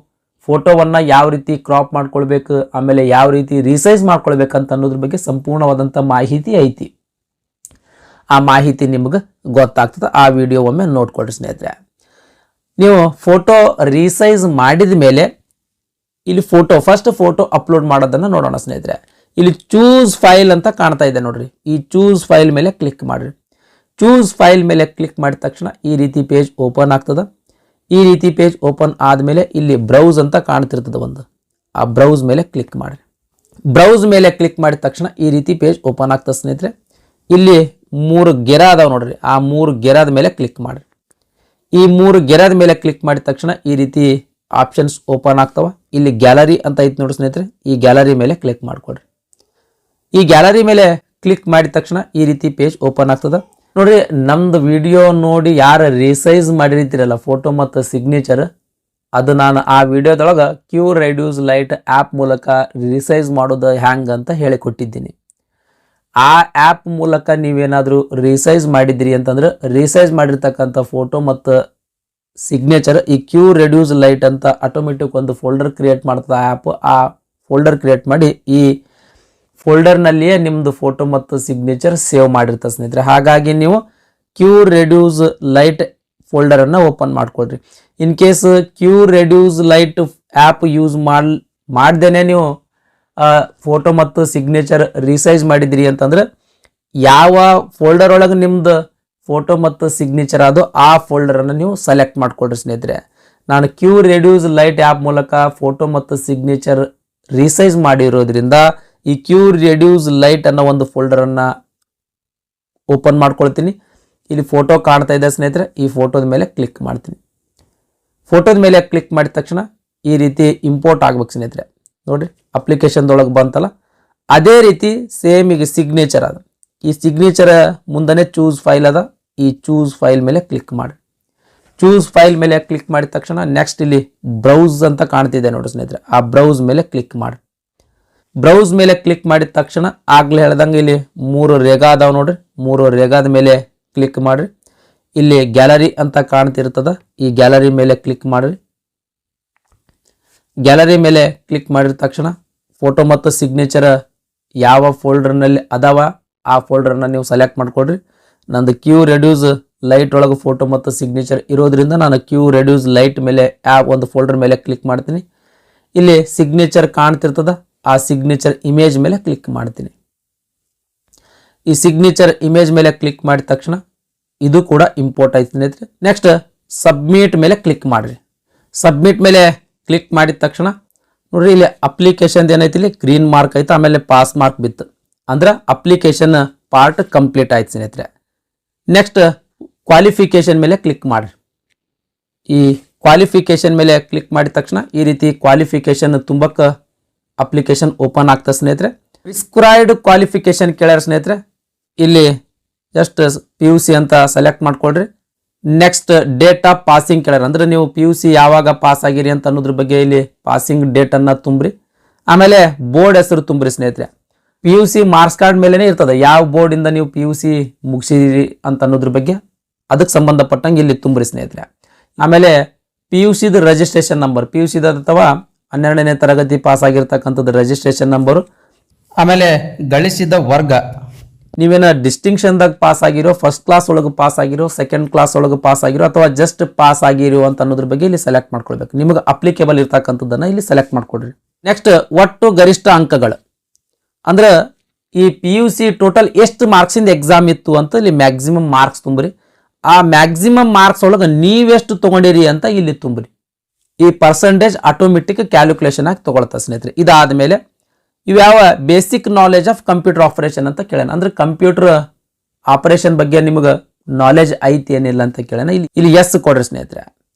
ಫೋಟೋವನ್ನು ಯಾವ ರೀತಿ ಕ್ರಾಪ್ ಮಾಡ್ಕೊಳ್ಬೇಕು, ಆಮೇಲೆ ಯಾವ ರೀತಿ ರೀಸೈಜ್ ಮಾಡ್ಕೊಳ್ಬೇಕಂತ ಅನ್ನೋದ್ರ ಬಗ್ಗೆ ಸಂಪೂರ್ಣವಾದಂಥ ಮಾಹಿತಿ ಐತಿ. ಆ ಮಾಹಿತಿ ನಿಮಗೆ ಗೊತ್ತಾಗ್ತದೆ. ಆ ವಿಡಿಯೋ ಒಮ್ಮೆ ನೋಡ್ಕೊಳ್ರಿ ಸ್ನೇಹಿತರೆ. ನೀವು ಫೋಟೋ ರೀಸೈಜ್ ಮಾಡಿದ ಮೇಲೆ ಇಲ್ಲಿ ಫಸ್ಟ್ ಫೋಟೋ ಅಪ್ಲೋಡ್ ಮಾಡೋದನ್ನು ನೋಡೋಣ ಸ್ನೇಹಿತರೆ. ಇಲ್ಲಿ ಚೂಸ್ ಫೈಲ್ ಅಂತ ಕಾಣ್ತಾ ಇದೆ ನೋಡ್ರಿ. ಈ ಚೂಸ್ ಫೈಲ್ ಮೇಲೆ ಕ್ಲಿಕ್ ಮಾಡ್ರಿ. ಚೂಸ್ ಫೈಲ್ ಮೇಲೆ ಕ್ಲಿಕ್ ಮಾಡಿದ ತಕ್ಷಣ ಈ ರೀತಿ ಪೇಜ್ ಓಪನ್ ಆಗ್ತದೆ. ಈ ರೀತಿ ಪೇಜ್ ಓಪನ್ ಆದಮೇಲೆ ಇಲ್ಲಿ ಬ್ರೌಸ್ ಅಂತ ಕಾಣ್ತಿರ್ತದೆ ಒಂದು, ಆ ಬ್ರೌಸ್ ಮೇಲೆ ಕ್ಲಿಕ್ ಮಾಡ್ರಿ. ಬ್ರೌಸ್ ಮೇಲೆ ಕ್ಲಿಕ್ ಮಾಡಿದ ತಕ್ಷಣ ಈ ರೀತಿ ಪೇಜ್ ಓಪನ್ ಆಗ್ತದೆ ಸ್ನೇಹಿತರೆ. ಇಲ್ಲಿ 3 ಗೆರೆ ಅದಾವ ನೋಡ್ರಿ. ಆ 3 ಗೆರೆದ ಮೇಲೆ ಕ್ಲಿಕ್ ಮಾಡ್ರಿ. ಈ 3 ಗೆರೆದ ಮೇಲೆ ಕ್ಲಿಕ್ ಮಾಡಿದ ತಕ್ಷಣ ಈ ರೀತಿ ಆಪ್ಷನ್ಸ್ ಓಪನ್ ಆಗ್ತಾವ. ಇಲ್ಲಿ ಗ್ಯಾಲರಿ ಅಂತ ಐತಿ ನೋಡಿ ಸ್ನೇಹಿತರೆ. ಈ ಗ್ಯಾಲರಿ ಮೇಲೆ ಕ್ಲಿಕ್ ಮಾಡ್ಕೊಡ್ರಿ. ಈ ಗ್ಯಾಲರಿ ಮೇಲೆ ಕ್ಲಿಕ್ ಮಾಡಿದ ತಕ್ಷಣ ಈ ರೀತಿ ಪೇಜ್ ಓಪನ್ ಆಗ್ತದೆ ನೋಡ್ರಿ. ನಮ್ದು ವಿಡಿಯೋ ನೋಡಿ ಯಾರು ರೀಸೈಜ್ ಮಾಡಿರ್ತೀರಲ್ಲ ಫೋಟೋ ಮತ್ತು ಸಿಗ್ನೇಚರ್, ಅದು ನಾನು ಆ ವಿಡಿಯೋದೊಳಗೆ ಕ್ಯೂ ರೆಡ್ಯೂಸ್ ಲೈಟ್ ಆ್ಯಪ್ ಮೂಲಕ ರೀಸೈಜ್ ಮಾಡೋದು ಹ್ಯಾಂಗ್ ಅಂತ ಹೇಳಿಕೊಟ್ಟಿದ್ದೀನಿ. ಆ ಆ್ಯಪ್ ಮೂಲಕ ನೀವೇನಾದರೂ ರೀಸೈಜ್ ಮಾಡಿದ್ರಿ ಅಂತಂದ್ರೆ ರೀಸೈಜ್ ಮಾಡಿರ್ತಕ್ಕಂಥ ಫೋಟೋ ಮತ್ತು ಸಿಗ್ನೇಚರ್ ಈ ಕ್ಯೂ ರೆಡ್ಯೂಸ್ ಲೈಟ್ ಅಂತ ಆಟೋಮೆಟಿಕ್ ಒಂದು ಫೋಲ್ಡರ್ ಕ್ರಿಯೇಟ್ ಮಾಡ್ತದೆ ಆ್ಯಪ್. ಆ ಫೋಲ್ಡರ್ ಕ್ರಿಯೇಟ್ ಮಾಡಿ ಈ ಫೋಲ್ಡರ್ನಲ್ಲಿಯೇ ನಿಮ್ಮದು ಫೋಟೋ ಮತ್ತು ಸಿಗ್ನೇಚರ್ ಸೇವ್ ಮಾಡಿರ್ತದೆ ಸ್ನೇಹಿತರೆ. ಹಾಗಾಗಿ ನೀವು ಕ್ಯೂ ರೆಡ್ಯೂಸ್ ಲೈಟ್ ಫೋಲ್ಡರನ್ನು ಓಪನ್ ಮಾಡ್ಕೊಳ್ರಿ. In case Q reduce lite app use ಮಾಡ್ದೇನೆ ನೀವು ಫೋಟೋ ಮತ್ತು ಸಿಗ್ನೇಚರ್ ರೀಸೈಜ್ ಮಾಡಿದ್ರಿ ಅಂತಂದ್ರೆ ಯಾವ ಫೋಲ್ಡರ್ ಒಳಗೆ ನಿಮ್ದು ಫೋಟೋ ಮತ್ತು ಸಿಗ್ನೇಚರ್ ಅದು ಆ ಫೋಲ್ಡರನ್ನು ನೀವು ಸೆಲೆಕ್ಟ್ ಮಾಡ್ಕೊಳ್ರಿ ಸ್ನೇಹಿತರೆ. ನಾನು ಕ್ಯೂ ರೆಡ್ಯೂಸ್ ಲೈಟ್ ಆ್ಯಪ್ ಮೂಲಕ ಫೋಟೋ ಮತ್ತು ಸಿಗ್ನೇಚರ್ ರೀಸೈಜ್ ಮಾಡಿರೋದ್ರಿಂದ ಈ ಕ್ಯೂ ರೆಡ್ಯೂಸ್ ಲೈಟ್ ಅನ್ನೋ ಒಂದು ಫೋಲ್ಡರನ್ನು ಓಪನ್ ಮಾಡ್ಕೊಳ್ತೀನಿ. ಇಲ್ಲಿ ಫೋಟೋ ಕಾಣ್ತಾ ಇದೆ ಸ್ನೇಹಿತರೆ. ಈ ಫೋಟೋದ ಮೇಲೆ ಕ್ಲಿಕ್ ಮಾಡ್ತೀನಿ. ಫೋಟೋದ ಮೇಲೆ ಕ್ಲಿಕ್ ಮಾಡಿದ ತಕ್ಷಣ ಈ ರೀತಿ ಇಂಪೋರ್ಟ್ ಆಗ್ಬೇಕು ಸ್ನೇಹಿತರೆ. ನೋಡಿರಿ ಅಪ್ಲಿಕೇಶನ್ದೊಳಗೆ ಬಂತಲ್ಲ, ಅದೇ ರೀತಿ ಸೇಮ್ ಈಗ ಸಿಗ್ನೇಚರ್ ಅದ. ಈ ಸಿಗ್ನೇಚರ್ ಮುಂದೆ ಚೂಸ್ ಫೈಲ್ ಅದ. ಈ ಚೂಸ್ ಫೈಲ್ ಮೇಲೆ ಕ್ಲಿಕ್ ಮಾಡಿ. ಚೂಸ್ ಫೈಲ್ ಮೇಲೆ ಕ್ಲಿಕ್ ಮಾಡಿದ ತಕ್ಷಣ ನೆಕ್ಸ್ಟ್ ಇಲ್ಲಿ ಬ್ರೌಸ್ ಅಂತ ಕಾಣ್ತಿದೆ ನೋಡಿ ಸ್ನೇಹಿತರೆ. ಆ ಬ್ರೌಸ್ ಮೇಲೆ ಕ್ಲಿಕ್ ಮಾಡಿ. ಬ್ರೌಸ್ ಮೇಲೆ ಕ್ಲಿಕ್ ಮಾಡಿದ ತಕ್ಷಣ ಆಗ್ಲೇ ಹೇಳ್ದಂಗೆ ಇಲ್ಲಿ 3 ರೇಖಾ ಅದಾವ ನೋಡ್ರಿ. 3 ರೇಖಾದ ಮೇಲೆ ಕ್ಲಿಕ್ ಮಾಡ್ರಿ. ಇಲ್ಲಿ ಗ್ಯಾಲರಿ ಅಂತ ಕಾಣ್ತಿರ್ತದ. ಈ ಗ್ಯಾಲರಿ ಮೇಲೆ ಕ್ಲಿಕ್ ಮಾಡ್ರಿ. ಗ್ಯಾಲರಿ ಮೇಲೆ ಕ್ಲಿಕ್ ಮಾಡಿದ ತಕ್ಷಣ ಫೋಟೋ ಮತ್ತು ಸಿಗ್ನೇಚರ್ ಯಾವ ಫೋಲ್ಡರ್ನಲ್ಲಿ ಅದಾವ ಆ ಫೋಲ್ಡರ್ನ ನೀವು ಸೆಲೆಕ್ಟ್ ಮಾಡ್ಕೊಡ್ರಿ. ನಂದು ಕ್ಯೂ ರೆಡ್ಯೂಸ್ ಲೈಟ್ ಒಳಗೆ ಫೋಟೋ ಮತ್ತು ಸಿಗ್ನೇಚರ್ ಇರೋದ್ರಿಂದ ನಾನು ಕ್ಯೂ ರೆಡ್ಯೂಸ್ ಲೈಟ್ ಮೇಲೆ ಒಂದು ಫೋಲ್ಡರ್ ಮೇಲೆ ಕ್ಲಿಕ್ ಮಾಡ್ತೀನಿ. ಇಲ್ಲಿ ಸಿಗ್ನೇಚರ್ ಕಾಣ್ತಿರ್ತದ, ಆ ಸಿಗ್ನೇಚರ್ ಇಮೇಜ್ ಮೇಲೆ ಕ್ಲಿಕ್ ಮಾಡ್ತೀನಿ. ಈ ಸಿಗ್ನೇಚರ್ ಇಮೇಜ್ ಮೇಲೆ ಕ್ಲಿಕ್ ಮಾಡಿದ ತಕ್ಷಣ ಇದು ಕೂಡ ಇಂಪೋರ್ಟ್ ಆಯ್ತು ಸ್ನೇಹಿತರೆ. ನೆಕ್ಸ್ಟ್ ಸಬ್ಮಿಟ್ ಮೇಲೆ ಕ್ಲಿಕ್ ಮಾಡಿರಿ. ಸಬ್ಮಿಟ್ ಮೇಲೆ ಕ್ಲಿಕ್ ಮಾಡಿದ ತಕ್ಷಣ ನೋಡ್ರಿ ಇಲ್ಲಿ ಅಪ್ಲಿಕೇಶನ್ ಏನೈತಿ ಇಲ್ಲಿ ಗ್ರೀನ್ ಮಾರ್ಕ್ ಐತೆ, ಆಮೇಲೆ ಪಾಸ್ ಮಾರ್ಕ್ ಬಿತ್ತು ಅಂದ್ರೆ ಅಪ್ಲಿಕೇಶನ್ ಪಾರ್ಟ್ ಕಂಪ್ಲೀಟ್ ಆಯ್ತು ಸ್ನೇಹಿತರೆ. ನೆಕ್ಸ್ಟ್ ಕ್ವಾಲಿಫಿಕೇಶನ್ ಮೇಲೆ ಕ್ಲಿಕ್ ಮಾಡಿರಿ. ಈ ಕ್ವಾಲಿಫಿಕೇಶನ್ ಮೇಲೆ ಕ್ಲಿಕ್ ಮಾಡಿದ ತಕ್ಷಣ ಈ ರೀತಿ ಕ್ವಾಲಿಫಿಕೇಶನ್ ತುಂಬಕ್ಕೆ ಅಪ್ಲಿಕೇಶನ್ ಓಪನ್ ಆಗ್ತದೆ ಸ್ನೇಹಿತರೆ. ಪ್ರಿಸ್ಕ್ರೈಬ್ಡ್ ಕ್ವಾಲಿಫಿಕೇಶನ್ ಕೇಳ್ಯಾರ ಸ್ನೇಹಿತರೆ, ಇಲ್ಲಿ ಜಸ್ಟ್ PUC ಅಂತ ಸೆಲೆಕ್ಟ್ ಮಾಡ್ಕೊಳ್ರಿ. ನೆಕ್ಸ್ಟ್ ಡೇಟ್ ಆಫ್ ಪಾಸಿಂಗ್ ಕೇಳ್ಯಾರ, ಅಂದ್ರೆ ನೀವು PUC ಯಾವಾಗ ಪಾಸ್ ಆಗಿರಿ ಅಂತ ಅನ್ನೋದ್ರ ಬಗ್ಗೆ ಇಲ್ಲಿ ಪಾಸಿಂಗ್ ಡೇಟ್ ಅನ್ನ ತುಂಬ್ರಿ. ಆಮೇಲೆ ಬೋರ್ಡ್ ಹೆಸರು ತುಂಬ್ರಿ ಸ್ನೇಹಿತರೆ. PUC ಮಾರ್ಕ್ಸ್ ಕಾರ್ಡ್ ಮೇಲೆನೇ ಇರ್ತದೆ ಯಾವ ಬೋರ್ಡ್ ಇಂದ ನೀವು PUC ಮುಗಿಸಿರಿ ಅಂತ ಅನ್ನೋದ್ರ ಬಗ್ಗೆ ಅದಕ್ಕೆ ಸಂಬಂಧಪಟ್ಟಂಗೆ ಇಲ್ಲಿ ತುಂಬ್ರಿ ಸ್ನೇಹಿತರೆ. ಆಮೇಲೆ PUC ರಿಜಿಸ್ಟ್ರೇಷನ್ ನಂಬರ್, PUC ಅಥವಾ 12ನೇ ತರಗತಿ ಪಾಸ್ ಆಗಿರ್ತಕ್ಕಂಥದ್ದು ರಿಜಿಸ್ಟ್ರೇಷನ್ ನಂಬರು. ಆಮೇಲೆ ಗಳಿಸಿದ ವರ್ಗ, ನೀವೇನ ಡಿಸ್ಟಿಂಕ್ಷನ್ದಾಗ ಪಾಸ್ ಆಗಿರೋ, ಫಸ್ಟ್ ಕ್ಲಾಸ್ ಒಳಗೆ ಪಾಸ್ ಆಗಿರೋ, ಸೆಕೆಂಡ್ ಕ್ಲಾಸ್ ಒಳಗೆ ಪಾಸ್ ಆಗಿರೋ ಅಥವಾ ಜಸ್ಟ್ ಪಾಸ್ ಆಗಿರೋ ಅಂತ ಅನ್ನೋದ್ರ ಬಗ್ಗೆ ಇಲ್ಲಿ ಸೆಲೆಕ್ಟ್ ಮಾಡ್ಕೊಳ್ಬೇಕು. ನಿಮಗೆ ಅಪ್ಲಿಕೇಬಲ್ ಇರ್ತಕ್ಕಂಥದ್ದನ್ನ ಇಲ್ಲಿ ಸೆಲೆಕ್ಟ್ ಮಾಡ್ಕೊಡ್ರಿ. ನೆಕ್ಸ್ಟ್ ಒಟ್ಟು ಗರಿಷ್ಠ ಅಂಕಗಳು, ಅಂದ್ರೆ ಈ PUC ಟೋಟಲ್ ಎಷ್ಟು ಮಾರ್ಕ್ಸಿಂದ ಎಕ್ಸಾಮ್ ಇತ್ತು ಅಂತ ಇಲ್ಲಿ ಮ್ಯಾಕ್ಸಿಮಮ್ ಮಾರ್ಕ್ಸ್ ತುಂಬ್ರಿ. ಆ ಮ್ಯಾಕ್ಸಿಮಮ್ ಮಾರ್ಕ್ಸ್ ಒಳಗೆ ನೀವೆಷ್ಟು ತಗೊಂಡಿರಿ ಅಂತ ಇಲ್ಲಿ ತುಂಬ್ರಿ. ಈ ಪರ್ಸೆಂಟೇಜ್ ಆಟೋಮೆಟಿಕ್ ಕ್ಯಾಲ್ಕುಲೇಷನ್ ಆಗಿ ತಗೊಳ್ತಾ ಸ್ನೇಹಿತರೆ. ಇದಾದ್ಮೇಲೆ ಇವ್ಯಾವ basic knowledge of computer operation ಅಂತ ಕೇಳೋಣ, ಅಂದ್ರೆ ಕಂಪ್ಯೂಟರ್ ಆಪರೇಷನ್ ಬಗ್ಗೆ ನಿಮಗೆ ನಾಲೆಜ್ ಐತಿ ಏನಿಲ್ಲ ಅಂತ ಕೇಳೋಣ. ಇಲ್ಲಿ ಎಸ್ ಕೊಡ್ರಿ ಸ್ನೇಹಿತರೆ.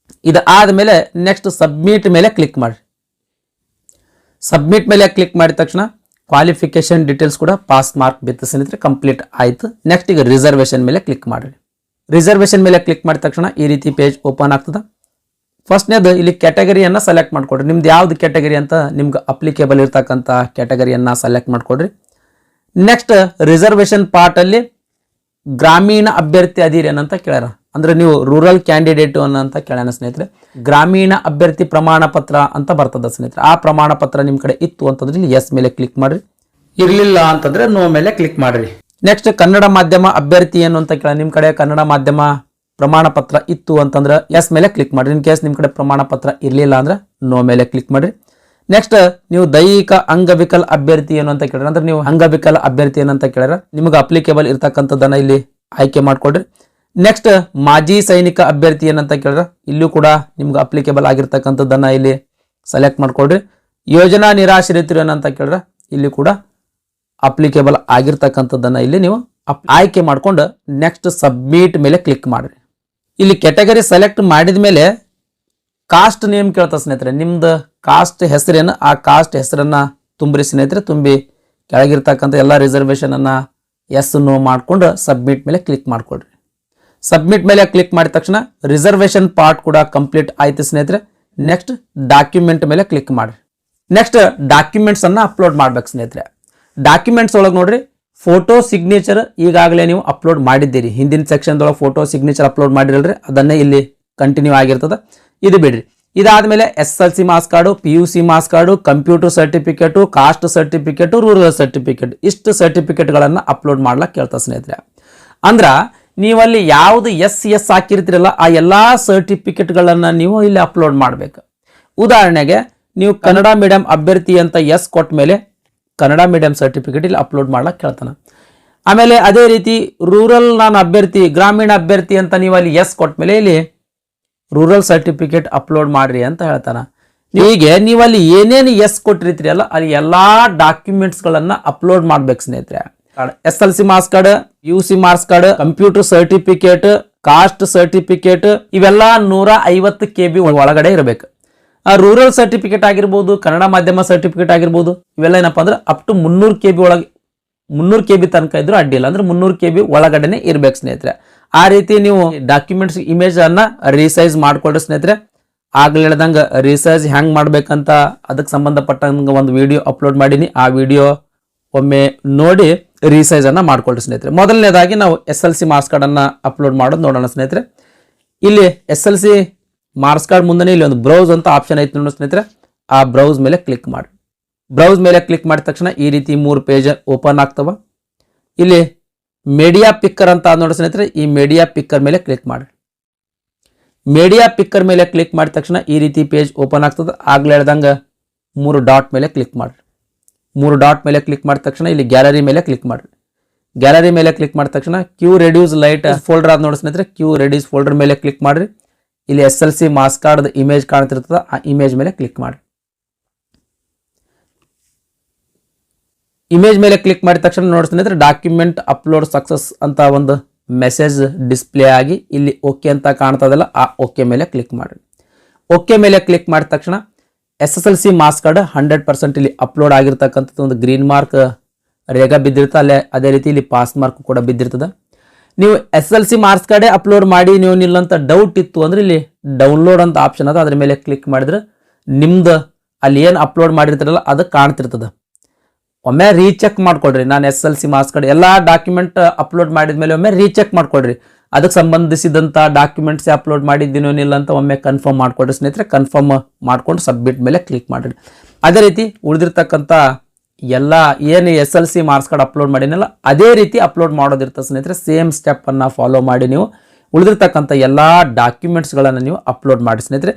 ಇದಾದ್ಮೇಲೆ ನೆಕ್ಸ್ಟ್ ಸಬ್ಮಿಟ್ ಮೇಲೆ ಕ್ಲಿಕ್ ಮಾಡ್ರಿ. ಸಬ್ಮಿಟ್ ಮೇಲೆ ಕ್ಲಿಕ್ ಮಾಡಿದ ತಕ್ಷಣ ಕ್ವಾಲಿಫಿಕೇಶನ್ ಡೀಟೇಲ್ಸ್ ಕೂಡ ಪಾಸ್ ಮಾರ್ಕ್ ಬಿತ್ತು ಸ್ನೇಹಿತರೆ, ಕಂಪ್ಲೀಟ್ ಆಯ್ತು. ನೆಕ್ಸ್ಟ್ ಈಗ ರಿಸರ್ವೇಷನ್ ಮೇಲೆ ಕ್ಲಿಕ್ ಮಾಡ್ರಿ. ರಿಸರ್ವೇಷನ್ ಮೇಲೆ ಕ್ಲಿಕ್ ಮಾಡಿದ ತಕ್ಷಣ ಈ ರೀತಿ ಪೇಜ್ ಓಪನ್ ಆಗ್ತದೆ. ಫಸ್ಟ್ನೇದು ಇಲ್ಲಿ ಕ್ಯಾಟಗರಿಯನ್ನು ಸೆಲೆಕ್ಟ್ ಮಾಡ್ಕೊಡ್ರಿ. ನಿಮ್ದು ಯಾವ್ದು ಕ್ಯಾಟಗರಿ ಅಂತ ನಿಮ್ಗೆ ಅಪ್ಲಿಕೇಬಲ್ ಇರ್ತಕ್ಕಂಥ ಕ್ಯಾಟಗರಿಯನ್ನು ಸೆಲೆಕ್ಟ್ ಮಾಡ್ಕೊಡ್ರಿ. ನೆಕ್ಸ್ಟ್ ರಿಸರ್ವೇಷನ್ ಪಾರ್ಟ್ ಅಲ್ಲಿ ಗ್ರಾಮೀಣ ಅಭ್ಯರ್ಥಿ ಅದಿರೇನು ಅಂತ ಕೇಳ್ಯಾರ, ಅಂದ್ರೆ ನೀವು ರೂರಲ್ ಕ್ಯಾಂಡಿಡೇಟ್ ಅಂತ ಕೇಳೋಣ ಸ್ನೇಹಿತರೆ. ಗ್ರಾಮೀಣ ಅಭ್ಯರ್ಥಿ ಪ್ರಮಾಣ ಪತ್ರ ಅಂತ ಬರ್ತದ ಸ್ನೇಹಿತರೆ. ಆ ಪ್ರಮಾಣ ಪತ್ರ ನಿಮ್ ಕಡೆ ಇತ್ತು ಅಂತಂದ್ರೆ ಇಲ್ಲಿ ಎಸ್ ಮೇಲೆ ಕ್ಲಿಕ್ ಮಾಡ್ರಿ. ಇರ್ಲಿಲ್ಲ ಅಂತಂದ್ರೆ ನೋ ಮೇಲೆ ಕ್ಲಿಕ್ ಮಾಡ್ರಿ. ನೆಕ್ಸ್ಟ್ ಕನ್ನಡ ಮಾಧ್ಯಮ ಅಭ್ಯರ್ಥಿ ಏನು ಅಂತ ಕೇಳ, ನಿಮ್ ಕಡೆ ಕನ್ನಡ ಮಾಧ್ಯಮ ಪ್ರಮಾಣ ಪತ್ರ ಇತ್ತು ಅಂತಂದ್ರೆ ಎಸ್ ಮೇಲೆ ಕ್ಲಿಕ್ ಮಾಡ್ರಿ. ಇನ್ ಕೇಸ್ ನಿಮ್ ಕಡೆ ಪ್ರಮಾಣ ಪತ್ರ ಇರ್ಲಿಲ್ಲ ಅಂದ್ರೆ ನೋ ಮೇಲೆ ಕ್ಲಿಕ್ ಮಾಡ್ರಿ. ನೆಕ್ಸ್ಟ್ ನೀವು ದೈಹಿಕ ಅಂಗವಿಕಲ ಅಭ್ಯರ್ಥಿ ಏನು ಅಂತ ಕೇಳ್ರ, ಅಂದ್ರೆ ನೀವು ಅಂಗವಿಕಲ ಅಭ್ಯರ್ಥಿ ಏನಂತ ಕೇಳ್ರ, ನಿಮಗೆ ಅಪ್ಲಿಕೇಬಲ್ ಇರ್ತಕ್ಕಂಥದ್ದನ್ನ ಇಲ್ಲಿ ಆಯ್ಕೆ ಮಾಡ್ಕೊಡ್ರಿ. ನೆಕ್ಸ್ಟ್ ಮಾಜಿ ಸೈನಿಕ ಅಭ್ಯರ್ಥಿ ಏನಂತ ಕೇಳ್ರ, ಇಲ್ಲೂ ಕೂಡ ನಿಮ್ಗೆ ಅಪ್ಲಿಕೇಬಲ್ ಆಗಿರ್ತಕ್ಕಂಥದ್ದನ್ನ ಇಲ್ಲಿ ಸೆಲೆಕ್ಟ್ ಮಾಡ್ಕೊಡ್ರಿ. ಯೋಜನಾ ನಿರಾಶ್ರಿತರು ಏನಂತ ಕೇಳ್ರ, ಇಲ್ಲಿ ಕೂಡ ಅಪ್ಲಿಕೇಬಲ್ ಆಗಿರ್ತಕ್ಕಂಥದ್ದನ್ನ ಇಲ್ಲಿ ನೀವು ಆಯ್ಕೆ ಮಾಡ್ಕೊಂಡು ನೆಕ್ಸ್ಟ್ ಸಬ್ಮಿಟ್ ಮೇಲೆ ಕ್ಲಿಕ್ ಮಾಡ್ರಿ. ಇಲ್ಲಿ ಕ್ಯಾಟಗರಿ ಸೆಲೆಕ್ಟ್ ಮಾಡಿದ ಮೇಲೆ ಕಾಸ್ಟ್ ನೇಮ್ ಕೇಳ್ತಾ ಸ್ನೇಹಿತರೆ, ನಿಮ್ದು ಕಾಸ್ಟ್ ಹೆಸರೇನು ಆ ಕಾಸ್ಟ್ ಹೆಸರನ್ನ ತುಂಬ್ರಿ ಸ್ನೇಹಿತರೆ. ತುಂಬಿ ಕೆಳಗಿರ್ತಕ್ಕಂಥ ಎಲ್ಲ ರಿಸರ್ವೇಷನ್ ಅನ್ನ ಎಸ್ ನೋ ಮಾಡ್ಕೊಂಡು ಸಬ್ಮಿಟ್ ಮೇಲೆ ಕ್ಲಿಕ್ ಮಾಡ್ಕೊಡ್ರಿ. ಸಬ್ಮಿಟ್ ಮೇಲೆ ಕ್ಲಿಕ್ ಮಾಡಿದ ತಕ್ಷಣ ರಿಸರ್ವೇಷನ್ ಪಾರ್ಟ್ ಕೂಡ ಕಂಪ್ಲೀಟ್ ಆಯ್ತು ಸ್ನೇಹಿತರೆ. ನೆಕ್ಸ್ಟ್ ಡಾಕ್ಯುಮೆಂಟ್ ಮೇಲೆ ಕ್ಲಿಕ್ ಮಾಡ್ರಿ. ನೆಕ್ಸ್ಟ್ ಡಾಕ್ಯುಮೆಂಟ್ಸ್ ಅನ್ನ ಅಪ್ಲೋಡ್ ಮಾಡ್ಬೇಕು ಸ್ನೇಹಿತರೆ. ಡಾಕ್ಯುಮೆಂಟ್ಸ್ ಒಳಗೆ ನೋಡ್ರಿ ಫೋಟೋ ಸಿಗ್ನೇಚರ್ ಈಗಾಗಲೇ ನೀವು ಅಪ್ಲೋಡ್ ಮಾಡಿದ್ದೀರಿ. ಹಿಂದಿನ ಸೆಕ್ಷನ್ದೊಳಗೆ ಫೋಟೋ ಸಿಗ್ನೇಚರ್ ಅಪ್ಲೋಡ್ ಮಾಡಿರಲ್ರಿ, ಅದನ್ನೇ ಇಲ್ಲಿ ಕಂಟಿನ್ಯೂ ಆಗಿರ್ತದೆ. ಇದು ಬಿಡ್ರಿ. ಇದಾದ್ಮೇಲೆ SLC marks card, PUC marks card, computer certificate, cost certificate, rural certificate, ಇಷ್ಟು ಸರ್ಟಿಫಿಕೇಟ್ಗಳನ್ನು ಅಪ್ಲೋಡ್ ಮಾಡ್ಲಕ್ಕೆ ಕೇಳ್ತಾ ಸ್ನೇಹಿತರೆ. ಅಂದ್ರ ನೀವಲ್ಲಿ ಯಾವ್ದು ಎಸ್ ಹಾಕಿರ್ತೀರಲ್ಲ ಆ ಎಲ್ಲಾ ಸರ್ಟಿಫಿಕೇಟ್ಗಳನ್ನ ನೀವು ಇಲ್ಲಿ ಅಪ್ಲೋಡ್ ಮಾಡ್ಬೇಕು. ಉದಾಹರಣೆಗೆ ನೀವು ಕನ್ನಡ ಮೀಡಿಯಂ ಅಭ್ಯರ್ಥಿ ಅಂತ ಎಸ್ ಕೊಟ್ಟ ಮೇಲೆ ಕನ್ನಡ ಮೀಡಿಯಂ ಸರ್ಟಿಫಿಕೇಟ್ ಇಲ್ಲಿ ಅಪ್ಲೋಡ್ ಮಾಡ್ಲಕ್ಕೆ ಕೇಳ್ತಾನೆ. ಆಮೇಲೆ ಅದೇ ರೀತಿ ರೂರಲ್ ನಾನು ಅಭ್ಯರ್ಥಿ, ಗ್ರಾಮೀಣ ಅಭ್ಯರ್ಥಿ ಅಂತ ನೀವು ಅಲ್ಲಿ ಎಸ್ ಕೊಟ್ಟ ಮೇಲೆ ಇಲ್ಲಿ ರೂರಲ್ ಸರ್ಟಿಫಿಕೇಟ್ ಅಪ್ಲೋಡ್ ಮಾಡ್ರಿ ಅಂತ ಹೇಳ್ತಾನೆ. ಹೀಗೆ ನೀವು ಅಲ್ಲಿ ಏನೇನು ಎಸ್ ಕೊಟ್ಟಿರ್ತೀರಿ ಅಲ್ಲ ಅಲ್ಲಿ ಎಲ್ಲಾ ಡಾಕ್ಯುಮೆಂಟ್ಸ್ಗಳನ್ನ ಅಪ್ಲೋಡ್ ಮಾಡ್ಬೇಕು ಸ್ನೇಹಿತರೆ. SLC marks card, PUC marks card, computer certificate, caste certificate, ಇವೆಲ್ಲ 150 KB ಒಳಗಡೆ ಇರಬೇಕು. ರೂರಲ್ ಸರ್ಟಿಫಿಕೇಟ್ ಆಗಿರ್ಬೋದು, ಕನ್ನಡ ಮಾಧ್ಯಮ ಸರ್ಟಿಫಿಕೇಟ್ ಆಗಿರ್ಬೋದು, ಇವೆಲ್ಲ ಏನಪ್ಪಾ ಅಂದ್ರೆ ಅಪ್ ಟು 300 KB ಒಳಗೆ 300 KB ತನಕ ಇದ್ರು ಅಡ್ಡಿಲ್ಲ, ಅಂದ್ರೆ 300 KB ಒಳಗಡೆನೆ ಇರ್ಬೇಕು ಸ್ನೇಹಿತರೆ. ಆ ರೀತಿ ನೀವು ಡಾಕ್ಯುಮೆಂಟ್ಸ್ ಇಮೇಜ್ ಅನ್ನ ರೀಸೈಜ್ ಮಾಡ್ಕೊಳ್ರಿ ಸ್ನೇಹಿತರೆ. ಆಗ್ಲೇ ಹೇಳ್ದಂಗ ರೀಸೈಜ್ ಹೆಂಗ್ ಮಾಡ್ಬೇಕಂತ ಅದಕ್ಕೆ ಸಂಬಂಧಪಟ್ಟಂಗ ಒಂದು ವಿಡಿಯೋ ಅಪ್ಲೋಡ್ ಮಾಡೀನಿ. ಆ ವಿಡಿಯೋ ಒಮ್ಮೆ ನೋಡಿ ರೀಸೈಜ್ ಅನ್ನ ಮಾಡ್ಕೊಳ್ರಿ ಸ್ನೇಹಿತರೆ. ಮೊದಲನೇದಾಗಿ ನಾವು SLC ಮಾರ್ಕ್ಸ್ ಕಾರ್ಡ್ ಅನ್ನ ಅಪ್ಲೋಡ್ ಮಾಡೋದು ನೋಡೋಣ ಸ್ನೇಹಿತರೆ. ಇಲ್ಲಿ SLC ಮಾರ್ಕ್ಸ್ ಕಾರ್ಡ್ ಮುಂದೆ ಇಲ್ಲಿ ಒಂದು ಬ್ರೌಸ್ ಅಂತ ಆಪ್ಷನ್ ಐತೆ ನೋಡಿ ಸ್ನೇಹಿತರೆ. ಆ ಬ್ರೌಸ್ ಮೇಲೆ ಕ್ಲಿಕ್ ಮಾಡಿ. ಬ್ರೌಸ್ ಮೇಲೆ ಕ್ಲಿಕ್ ಮಾಡಿದ ತಕ್ಷಣ ಈ ರೀತಿ 3 ಪೇಜ್ ಓಪನ್ ಆಗ್ತವ. ಇಲ್ಲಿ ಮೀಡಿಯಾ ಪಿಕ್ಕರ್ ಅಂತ ನೋಡಿ ಸ್ನೇಹಿತರೆ, ಈ ಮೀಡಿಯಾ ಪಿಕ್ಕರ್ ಮೇಲೆ ಕ್ಲಿಕ್ ಮಾಡಿ. ಮೀಡಿಯಾ ಪಿಕ್ಕರ್ ಮೇಲೆ ಕ್ಲಿಕ್ ಮಾಡಿದ ತಕ್ಷಣ ಈ ರೀತಿ ಪೇಜ್ ಓಪನ್ ಆಗ್ತದೆ. ಆಗ್ಲೇ ಹೇಳ್ದಂಗೆ 3 ಡಾಟ್ ಮೇಲೆ ಕ್ಲಿಕ್ ಮಾಡಿ. 3 ಡಾಟ್ ಮೇಲೆ ಕ್ಲಿಕ್ ಮಾಡಿದ ತಕ್ಷಣ ಇಲ್ಲಿ ಗ್ಯಾಲರಿ ಮೇಲೆ ಕ್ಲಿಕ್ ಮಾಡಿ. ಗ್ಯಾಲರಿ ಮೇಲೆ ಕ್ಲಿಕ್ ಮಾಡಿದ ತಕ್ಷಣ ಕ್ಯೂ ರೆಡ್ಯೂಸ್ ಲೈಟ್ ಫೋಲ್ಡರ್ ಆದ ನೋಡಿ ಸ್ನೇಹಿತರೆ, ಕ್ಯೂ ರೆಡ್ಯೂಸ್ ಫೋಲ್ಡರ್ ಮೇಲೆ ಕ್ಲಿಕ್ ಮಾಡಿರಿ. ಇಲ್ಲಿ SLC ಮಾಸ್ ಕಾರ್ಡ್ ಇಮೇಜ್ ಕಾಣ್ತಿರ್ತದೆ, ಆ ಇಮೇಜ್ ಮೇಲೆ ಕ್ಲಿಕ್ ಮಾಡಿ. ಇಮೇಜ್ ಮೇಲೆ ಕ್ಲಿಕ್ ಮಾಡಿದ ತಕ್ಷಣ ನೋಡಿ ಸ್ನೇಹಿತರೆ, ಡಾಕ್ಯುಮೆಂಟ್ ಅಪ್ಲೋಡ್ ಸಕ್ಸಸ್ ಅಂತ ಒಂದು ಮೆಸೇಜ್ ಡಿಸ್ಪ್ಲೇ ಆಗಿ ಇಲ್ಲಿ ಓಕೆ ಅಂತ ಕಾಣ್ತದಲ್ಲ, ಆ ಓಕೆ ಮೇಲೆ ಕ್ಲಿಕ್ ಮಾಡಿ. ಓಕೆ ಮೇಲೆ ಕ್ಲಿಕ್ ಮಾಡಿದ ತಕ್ಷಣ SSLC ಮಾಸ್ ಕಾರ್ಡ್ 100% ಇಲ್ಲಿ ಅಪ್ಲೋಡ್ ಆಗಿರ್ತಕ್ಕಂಥದ್ದು ಒಂದು ಗ್ರೀನ್ ಮಾರ್ಕ್ ರೇಖಾ ಬಿದ್ದಿರ್ತದೆ, ಅಲ್ಲೇ ಅದೇ ರೀತಿ ಇಲ್ಲಿ ಪಾಸ್ ಮಾರ್ಕ್ ಕೂಡ ಬಿದ್ದಿರ್ತದೆ. ನೀವು SSLC ಮಾರ್ಕ್ಸ್ ಕಾರ್ಡೇ ಅಪ್ಲೋಡ್ ಮಾಡಿ ನೀವು ನಿಲ್ಲಂತ ಡೌಟ್ ಇತ್ತು ಅಂದ್ರೆ ಇಲ್ಲಿ ಡೌನ್ಲೋಡ್ ಅಂತ ಆಪ್ಷನ್ ಅದ, ಅದ್ರ ಮೇಲೆ ಕ್ಲಿಕ್ ಮಾಡಿದ್ರೆ ನಿಮ್ದು ಅಲ್ಲಿ ಏನು ಅಪ್ಲೋಡ್ ಮಾಡಿರ್ತಾರಲ್ಲ ಅದು ಕಾಣ್ತಿರ್ತದೆ. ಒಮ್ಮೆ ರೀಚೆಕ್ ಮಾಡ್ಕೊಡ್ರಿ. ನಾನು SSLC ಮಾರ್ಕ್ಸ್ ಕಾರ್ಡ್ ಎಲ್ಲ ಡಾಕ್ಯುಮೆಂಟ್ ಅಪ್ಲೋಡ್ ಮಾಡಿದ್ಮೇಲೆ ಒಮ್ಮೆ ರೀಚೆಕ್ ಮಾಡ್ಕೊಡ್ರಿ. ಅದಕ್ಕೆ ಸಂಬಂಧಿಸಿದಂಥ ಡಾಕ್ಯುಮೆಂಟ್ಸ್ ಅಪ್ಲೋಡ್ ಮಾಡಿದ್ದೀನೋ ಇಲ್ಲ ಅಂತ ಒಮ್ಮೆ ಕನ್ಫರ್ಮ್ ಮಾಡ್ಕೊಡ್ರಿ ಸ್ನೇಹಿತರೆ. ಕನ್ಫರ್ಮ್ ಮಾಡ್ಕೊಂಡು ಸಬ್ಮಿಟ್ ಮೇಲೆ ಕ್ಲಿಕ್ ಮಾಡಿರಿ. ಅದೇ ರೀತಿ ಉಳಿದಿರ್ತಕ್ಕಂಥ ಎಲ್ಲ ಏನು SLC ಮಾರ್ಕ್ಸ್ ಕಾರ್ಡ್ ಅಪ್ಲೋಡ್ ಮಾಡಿನಲ್ಲ ಅದೇ ರೀತಿ ಅಪ್ಲೋಡ್ ಮಾಡೋದಿರ್ತದೆ ಸ್ನೇಹಿತರೆ. ಸೇಮ್ ಸ್ಟೆಪ್ಪನ್ನು ಫಾಲೋ ಮಾಡಿ ನೀವು ಉಳಿದಿರ್ತಕ್ಕಂಥ ಎಲ್ಲ ಡಾಕ್ಯುಮೆಂಟ್ಸ್ಗಳನ್ನು ನೀವು ಅಪ್ಲೋಡ್ ಮಾಡಿ ಸ್ನೇಹಿತರೆ.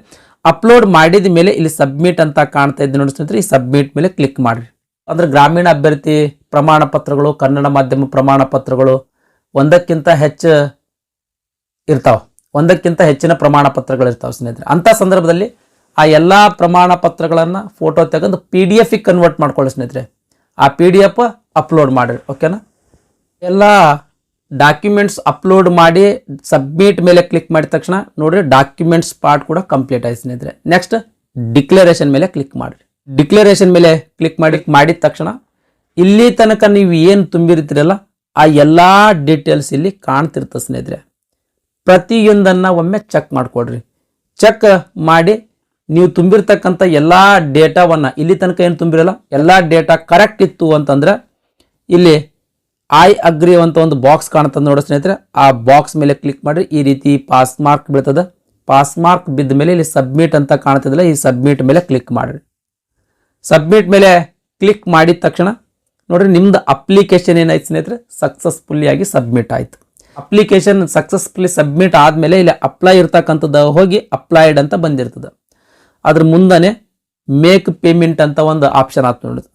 ಅಪ್ಲೋಡ್ ಮಾಡಿದ ಮೇಲೆ ಇಲ್ಲಿ ಸಬ್ಮಿಟ್ ಅಂತ ಕಾಣ್ತಾ ಇದ್ದೀನಿ ನೋಡಿ ಸ್ನೇಹಿತರೆ, ಈ ಸಬ್ಮಿಟ್ ಮೇಲೆ ಕ್ಲಿಕ್ ಮಾಡಿರಿ. ಅಂದ್ರೆ ಗ್ರಾಮೀಣ ಅಭ್ಯರ್ಥಿ ಪ್ರಮಾಣ ಪತ್ರಗಳು, ಕನ್ನಡ ಮಾಧ್ಯಮ ಪ್ರಮಾಣ ಪತ್ರಗಳು ಒಂದಕ್ಕಿಂತ ಹೆಚ್ಚಿನ ಪ್ರಮಾಣ ಪತ್ರಗಳು ಇರ್ತಾವೆ ಸ್ನೇಹಿತರೆ. ಅಂಥ ಸಂದರ್ಭದಲ್ಲಿ ಆ ಎಲ್ಲ ಪ್ರಮಾಣ ಪತ್ರಗಳನ್ನು ಫೋಟೋ ತೆಗೆದು PDF ಕನ್ವರ್ಟ್ ಮಾಡ್ಕೊಳ್ಳಿ ಸ್ನೇಹಿತರೆ. ಆ PDF ಅಪ್ಲೋಡ್ ಮಾಡಿರಿ. ಓಕೆನಾ? ಎಲ್ಲ ಡಾಕ್ಯುಮೆಂಟ್ಸ್ ಅಪ್ಲೋಡ್ ಮಾಡಿ ಸಬ್ಮಿಟ್ ಮೇಲೆ ಕ್ಲಿಕ್ ಮಾಡಿದ ತಕ್ಷಣ ನೋಡ್ರಿ ಡಾಕ್ಯುಮೆಂಟ್ಸ್ ಪಾರ್ಟ್ ಕೂಡ ಕಂಪ್ಲೀಟ್ ಆಯ್ತು ಸ್ನೇಹಿತರೆ. ನೆಕ್ಸ್ಟ್ ಡಿಕ್ಲರೇಷನ್ ಮೇಲೆ ಕ್ಲಿಕ್ ಮಾಡಿರಿ. ಡಿಕ್ಲರೇಷನ್ ಮೇಲೆ ಕ್ಲಿಕ್ ಮಾಡಿದ ತಕ್ಷಣ ಇಲ್ಲಿ ತನಕ ನೀವು ಏನು ತುಂಬಿರ್ತೀರಲ್ಲ ಆ ಎಲ್ಲ ಡೀಟೇಲ್ಸ್ ಇಲ್ಲಿ ಕಾಣ್ತಿರ್ತದೆ ಸ್ನೇಹಿತರೆ. ಪ್ರತಿಯೊಂದನ್ನು ಒಮ್ಮೆ ಚೆಕ್ ಮಾಡ್ಕೊಡ್ರಿ. ಚೆಕ್ ಮಾಡಿ ನೀವು ತುಂಬಿರ್ತಕ್ಕಂಥ ಎಲ್ಲ ಡೇಟಾವನ್ನು ಇಲ್ಲಿ ತನಕ ಏನು ತುಂಬಿರಲ್ಲ ಎಲ್ಲ ಡೇಟಾ ಕರೆಕ್ಟ್ ಇತ್ತು ಅಂತಂದ್ರೆ ಇಲ್ಲಿ ಐ ಅಗ್ರಿ ಅಂತ ಒಂದು ಬಾಕ್ಸ್ ಕಾಣ್ತದೆ ನೋಡಿ ಸ್ನೇಹಿತರೆ. ಆ ಬಾಕ್ಸ್ ಮೇಲೆ ಕ್ಲಿಕ್ ಮಾಡಿ ಈ ರೀತಿ ಪಾಸ್ ಮಾರ್ಕ್ ಬೀಳ್ತದೆ. ಪಾಸ್ ಮಾರ್ಕ್ ಬಿದ್ದ ಮೇಲೆ ಇಲ್ಲಿ ಸಬ್ಮಿಟ್ ಅಂತ ಕಾಣ್ತದಲ್ಲ, ಈ ಸಬ್ಮಿಟ್ ಮೇಲೆ ಕ್ಲಿಕ್ ಮಾಡಿರಿ. ಸಬ್ಮಿಟ್ ಮೇಲೆ ಕ್ಲಿಕ್ ಮಾಡಿದ ತಕ್ಷಣ ನೋಡ್ರಿ ನಿಮ್ದು ಅಪ್ಲಿಕೇಶನ್ ಏನಾಯ್ತು ಸ್ನೇಹಿತರೆ, ಸಕ್ಸಸ್ಫುಲ್ಲಿ ಆಗಿ ಸಬ್ಮಿಟ್ ಆಯ್ತು. ಅಪ್ಲಿಕೇಶನ್ ಸಕ್ಸಸ್ಫುಲ್ಲಿ ಸಬ್ಮಿಟ್ ಆದಮೇಲೆ ಇಲ್ಲಿ ಅಪ್ಲೈ ಇರ್ತಕ್ಕಂಥದ್ದು ಹೋಗಿ ಅಪ್ಲೈಡ್ ಅಂತ ಬಂದಿರ್ತದೆ. ಅದ್ರ ಮುಂದನೆ ಮೇಕ್ ಪೇಮೆಂಟ್ ಅಂತ ಒಂದು ಆಪ್ಷನ್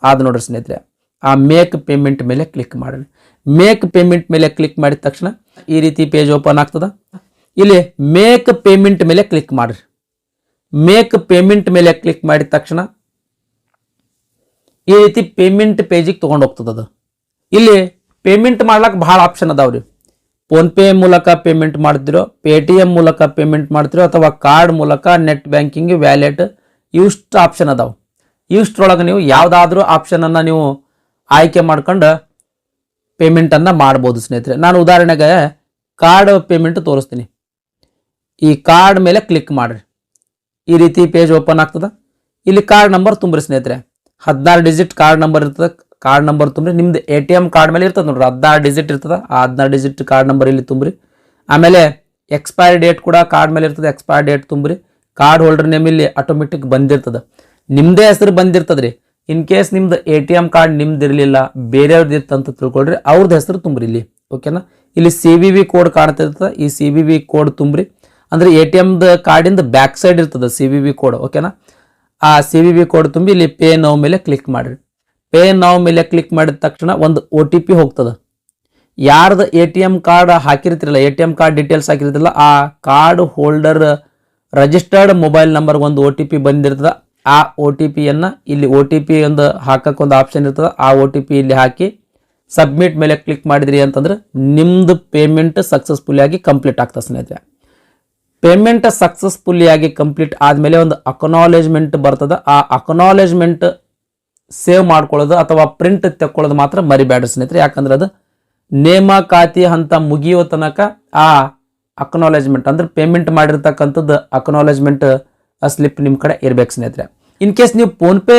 ಆದ್ ನೋಡ್ರಿ ಸ್ನೇಹಿತರೆ. ಆ ಮೇಕ್ ಪೇಮೆಂಟ್ ಮೇಲೆ ಕ್ಲಿಕ್ ಮಾಡಿ. ಮೇಕ್ ಪೇಮೆಂಟ್ ಮೇಲೆ ಕ್ಲಿಕ್ ಮಾಡಿದ ತಕ್ಷಣ ಈ ರೀತಿ ಪೇಜ್ ಓಪನ್ ಆಗ್ತದ. ಇಲ್ಲಿ ಮೇಕ್ ಪೇಮೆಂಟ್ ಮೇಲೆ ಕ್ಲಿಕ್ ಮಾಡ್ರಿ. ಮೇಕ್ ಪೇಮೆಂಟ್ ಮೇಲೆ ಕ್ಲಿಕ್ ಮಾಡಿದ ತಕ್ಷಣ ಈ ರೀತಿ ಪೇಮೆಂಟ್ ಪೇಜಿಗೆ ತೊಗೊಂಡು ಹೋಗ್ತದೆ. ಅದು ಇಲ್ಲಿ ಪೇಮೆಂಟ್ ಮಾಡ್ಲಿಕ್ಕೆ ಭಾಳ ಆಪ್ಷನ್ ಅದಾವ್ರಿ. ಫೋನ್ಪೇ ಮೂಲಕ ಪೇಮೆಂಟ್ ಮಾಡ್ತಿರೋ, ಪೇಟಿಎಂ ಮೂಲಕ ಪೇಮೆಂಟ್ ಮಾಡ್ತಿರೋ, ಅಥವಾ ಕಾರ್ಡ್ ಮೂಲಕ, ನೆಟ್ ಬ್ಯಾಂಕಿಂಗ್, ವ್ಯಾಲೆಟ್, ಇವಿಷ್ಟು ಆಪ್ಷನ್ ಅದಾವೆ. ಇವಿಷ್ಟರೊಳಗೆ ನೀವು ಯಾವುದಾದ್ರೂ ಆಪ್ಷನನ್ನು ನೀವು ಆಯ್ಕೆ ಮಾಡ್ಕೊಂಡು ಪೇಮೆಂಟನ್ನು ಮಾಡ್ಬೋದು ಸ್ನೇಹಿತರೆ. ನಾನು ಉದಾಹರಣೆಗೆ ಕಾರ್ಡ್ ಪೇಮೆಂಟ್ ತೋರಿಸ್ತೀನಿ. ಈ ಕಾರ್ಡ್ ಮೇಲೆ ಕ್ಲಿಕ್ ಮಾಡಿರಿ. ಈ ರೀತಿ ಪೇಜ್ ಓಪನ್ ಆಗ್ತದೆ. ಇಲ್ಲಿ ಕಾರ್ಡ್ ನಂಬರ್ ತುಂಬ್ರಿ ಸ್ನೇಹಿತರೆ. 16 ಡಿಜಿಟ್ ಕಾರ್ಡ್ ನಂಬರ್ ಇರ್ತದೆ. ಕಾರ್ಡ್ ನಂಬರ್ ತುಂಬ್ರಿ. ನಿಮ್ದು ATM ಕಾರ್ಡ್ ಮೇಲೆ ಇರ್ತದೆ ನೋಡ್ರಿ, 16 ಡಿಜಿಟ್ ಇರ್ತದೆ. ಆ 16 ಡಿಜಿಟ್ ಕಾರ್ಡ್ ನಂಬರ್ ಇಲ್ಲಿ ತುಂಬ್ರಿ. ಆಮೇಲೆ ಎಕ್ಸ್ಪೈರಿ ಡೇಟ್ ಕೂಡ ಕಾರ್ಡ್ ಮೇಲೆ ಇರ್ತದೆ. ಎಕ್ಸ್ಪೈರಿ ಡೇಟ್ ತುಂಬ್ರಿ. ಕಾರ್ಡ್ ಹೋಲ್ಡರ್ ನೇಮ್ ಇಲ್ಲಿ ಆಟೋಮೆಟಿಕ್ ಬಂದಿರ್ತದೆ. ನಿಮ್ಮದೇ ಹೆಸರು ಬಂದಿರ್ತದ್ರಿ. ಇನ್ ಕೇಸ್ ನಿಮ್ದು ATM ಕಾರ್ಡ್ ನಿಮ್ದು ಇರಲಿಲ್ಲ, ಬೇರೆಯವ್ರದ್ದು ಇರ್ತಂತ ತಿಳ್ಕೊಳ್ರಿ, ಅವ್ರದ್ದು ಹೆಸರು ತುಂಬ್ರಿ ಇಲ್ಲಿ. ಓಕೆನಾ? ಇಲ್ಲಿ CVV ಕೋಡ್ ಕಾಣ್ತಿರ್ತದೆ. ಈ CVV ಕೋಡ್ ತುಂಬ್ರಿ. ಅಂದ್ರೆ ATMದ ಕಾರ್ಡಿಂದ ಬ್ಯಾಕ್ ಸೈಡ್ ಇರ್ತದೆ CVV ಕೋಡ್. ಓಕೆನಾ? ಆ CVV ಕೋಡ್ ತುಂಬಿ ಇಲ್ಲಿ ಪೇ ನೌ ಮೇಲೆ ಕ್ಲಿಕ್ ಮಾಡಿರಿ. ಪೇ ನೌ ಮೇಲೆ ಕ್ಲಿಕ್ ಮಾಡಿದ ತಕ್ಷಣ ಒಂದು OTP ಹೋಗ್ತದೆ. ಯಾರ್ದು ATM ಕಾರ್ಡ್ ಹಾಕಿರ್ತಿರಲ್ಲ, ATM ಕಾರ್ಡ್ ಡೀಟೇಲ್ಸ್ ಹಾಕಿರ್ತಿರಲ್ಲ, ಆ card holder registered mobile number ಒಂದು OTP ಬಂದಿರ್ತದೆ. ಆ OTPಯನ್ನು ಇಲ್ಲಿ OTP ಒಂದು ಹಾಕಕ್ಕೆ ಒಂದು ಆಪ್ಷನ್ ಇರ್ತದೆ. ಆ OTP ಇಲ್ಲಿ ಹಾಕಿ ಸಬ್ಮಿಟ್ ಮೇಲೆ ಕ್ಲಿಕ್ ಮಾಡಿದ್ರಿ ಅಂತಂದ್ರೆ ನಿಮ್ದು ಪೇಮೆಂಟ್ ಸಕ್ಸಸ್ಫುಲ್ ಆಗಿ ಕಂಪ್ಲೀಟ್ ಆಗ್ತದೆ ಸ್ನೇಹಿತರೆ. ಪೇಮೆಂಟ್ ಸಕ್ಸಸ್ಫುಲ್ಲಿ ಆಗಿ ಕಂಪ್ಲೀಟ್ ಆದಮೇಲೆ ಒಂದು ಅಕ್ನಾಲೇಜ್ಮೆಂಟ್ ಬರ್ತದೆ. ಆ ಅಕ್ನಾಲೇಜ್ಮೆಂಟ್ ಸೇವ್ ಮಾಡ್ಕೊಳ್ಳೋದು ಅಥವಾ ಪ್ರಿಂಟ್ ತೆಕ್ಕೊಳ್ಳೋದು ಮಾತ್ರ ಮರಿಬೇಡ್ರಿ ಸ್ನೇಹಿತರೆ. ಯಾಕಂದ್ರೆ ಅದು ನೇಮಕಾತಿ ಹಂತ ಮುಗಿಯೋ ತನಕ ಆ ಅಕ್ನಾಲೇಜ್ಮೆಂಟ್ ಅಂದ್ರೆ ಪೇಮೆಂಟ್ ಮಾಡಿರ್ತಕ್ಕಂಥದ್ದು ಅಕ್ನಾಲೇಜ್ಮೆಂಟ್ ಸ್ಲಿಪ್ ನಿಮ್ಮ ಕಡೆ ಇರ್ಬೇಕು ಸ್ನೇಹಿತರೆ. ಇನ್ ಕೇಸ್ ನೀವು ಫೋನ್ಪೇ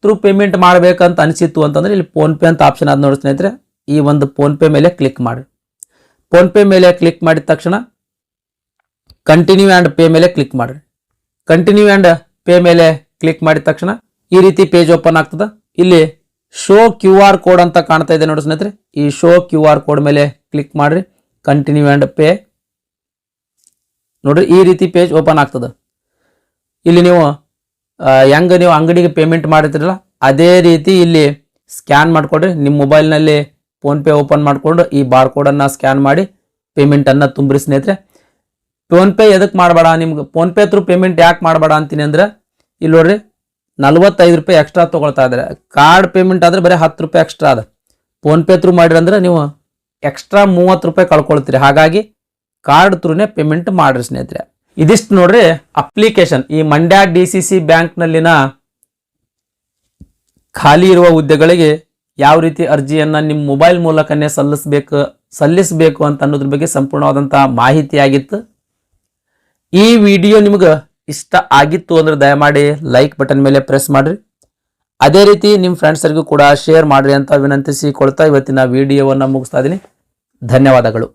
ಥ್ರೂ ಪೇಮೆಂಟ್ ಮಾಡಬೇಕಂತ ಅನಿಸಿತ್ತು ಅಂತಂದ್ರೆ ಇಲ್ಲಿ ಫೋನ್ಪೇ ಅಂತ ಆಪ್ಷನ್ ಆದ ನೋಡಿ ಸ್ನೇಹಿತರೆ. ಈ ಒಂದು ಫೋನ್ಪೇ ಮೇಲೆ ಕ್ಲಿಕ್ ಮಾಡಿ. ಫೋನ್ಪೇ ಮೇಲೆ ಕ್ಲಿಕ್ ಮಾಡಿದ ತಕ್ಷಣ ಕಂಟಿನ್ಯೂ ಆ್ಯಂಡ್ ಪೇ ಮೇಲೆ ಕ್ಲಿಕ್ ಮಾಡಿರಿ. ಕಂಟಿನ್ಯೂ ಆ್ಯಂಡ್ ಪೇ ಮೇಲೆ ಕ್ಲಿಕ್ ಮಾಡಿದ ತಕ್ಷಣ ಈ ರೀತಿ ಪೇಜ್ ಓಪನ್ ಆಗ್ತದ. ಇಲ್ಲಿ ಶೋ ಕ್ಯೂ ಆರ್ ಕೋಡ್ ಅಂತ ಕಾಣ್ತಾ ಇದೆ ನೋಡಿ ಸ್ನೇಹಿತರೆ. ಈ ಶೋ ಕ್ಯೂ ಆರ್ ಕೋಡ್ ಮೇಲೆ ಕ್ಲಿಕ್ ಮಾಡ್ರಿ. ಕಂಟಿನ್ಯೂ ಆ್ಯಂಡ್ ಪೇ ನೋಡ್ರಿ, ಈ ರೀತಿ ಪೇಜ್ ಓಪನ್ ಆಗ್ತದ. ಇಲ್ಲಿ ನೀವು ಹೆಂಗೆ ನೀವು ಅಂಗಡಿಗೆ ಪೇಮೆಂಟ್ ಮಾಡಿರ್ತೀರಲ್ಲ ಅದೇ ರೀತಿ ಇಲ್ಲಿ ಸ್ಕ್ಯಾನ್ ಮಾಡಿಕೊಡ್ರಿ. ನಿಮ್ಮ ಮೊಬೈಲ್ನಲ್ಲಿ ಫೋನ್ಪೇ ಓಪನ್ ಮಾಡಿಕೊಂಡು ಈ ಬಾರ್ ಕೋಡನ್ನು ಸ್ಕ್ಯಾನ್ ಮಾಡಿ ಪೇಮೆಂಟನ್ನು ತುಂಬ್ರಿ ಸ್ನೇಹಿತರೆ. ಫೋನ್ಪೇ ಎದಕ್ಕೆ ಮಾಡಬೇಡ, ನಿಮ್ಗೆ ಫೋನ್ಪೇ ಥ್ರೂ ಪೇಮೆಂಟ್ ಯಾಕೆ ಮಾಡಬೇಡ ಅಂತೀನಿ ಅಂದ್ರೆ ಇಲ್ಲಿ ನೋಡ್ರಿ 45 ರೂಪಾಯಿ ಎಕ್ಸ್ಟ್ರಾ ತೊಗೊಳ್ತಾ ಇದ್ದಾರೆ. ಕಾರ್ಡ್ ಪೇಮೆಂಟ್ ಆದರೆ ಬರೀ 10 ರೂಪಾಯಿ ಎಕ್ಸ್ಟ್ರಾ ಅದ. ಫೋನ್ಪೇ ಥ್ರೂ ಮಾಡಿರಂದ್ರೆ ನೀವು ಎಕ್ಸ್ಟ್ರಾ 30 ರೂಪಾಯಿ ಕಳ್ಕೊಳ್ತೀರಿ. ಹಾಗಾಗಿ ಕಾರ್ಡ್ ಥ್ರೂನೇ ಪೇಮೆಂಟ್ ಮಾಡಿರಿ ಸ್ನೇಹಿತರೆ. ಇದಿಷ್ಟು ನೋಡ್ರಿ ಅಪ್ಲಿಕೇಶನ್. ಈ ಮಂಡ್ಯ DCC ಬ್ಯಾಂಕ್ನಲ್ಲಿನ ಖಾಲಿ ಇರುವ ಹುದ್ದೆಗಳಿಗೆ ಯಾವ ರೀತಿ ಅರ್ಜಿಯನ್ನು ನಿಮ್ಮ ಮೊಬೈಲ್ ಮೂಲಕನೇ ಸಲ್ಲಿಸಬೇಕು ಅಂತ ಅನ್ನೋದ್ರ ಬಗ್ಗೆ ಸಂಪೂರ್ಣವಾದಂತಹ ಮಾಹಿತಿಯಾಗಿತ್ತು. ಈ ವಿಡಿಯೋ ನಿಮ್ಗೆ ಇಷ್ಟ ಆಗಿತ್ತು ಅಂದ್ರೆ ದಯಮಾಡಿ ಲೈಕ್ ಬಟನ್ ಮೇಲೆ ಪ್ರೆಸ್ ಮಾಡ್ರಿ. ಅದೇ ರೀತಿ ನಿಮ್ಮ ಫ್ರೆಂಡ್ಸರಿಗೂ ಕೂಡ ಶೇರ್ ಮಾಡ್ರಿ ಅಂತ ವಿನಂತಿಸಿಕೊಳ್ತಾ ಇವತ್ತಿನ ವಿಡಿಯೋವನ್ನು ಮುಗಿಸ್ತಾ ಇದ್ದೀನಿ. ಧನ್ಯವಾದಗಳು.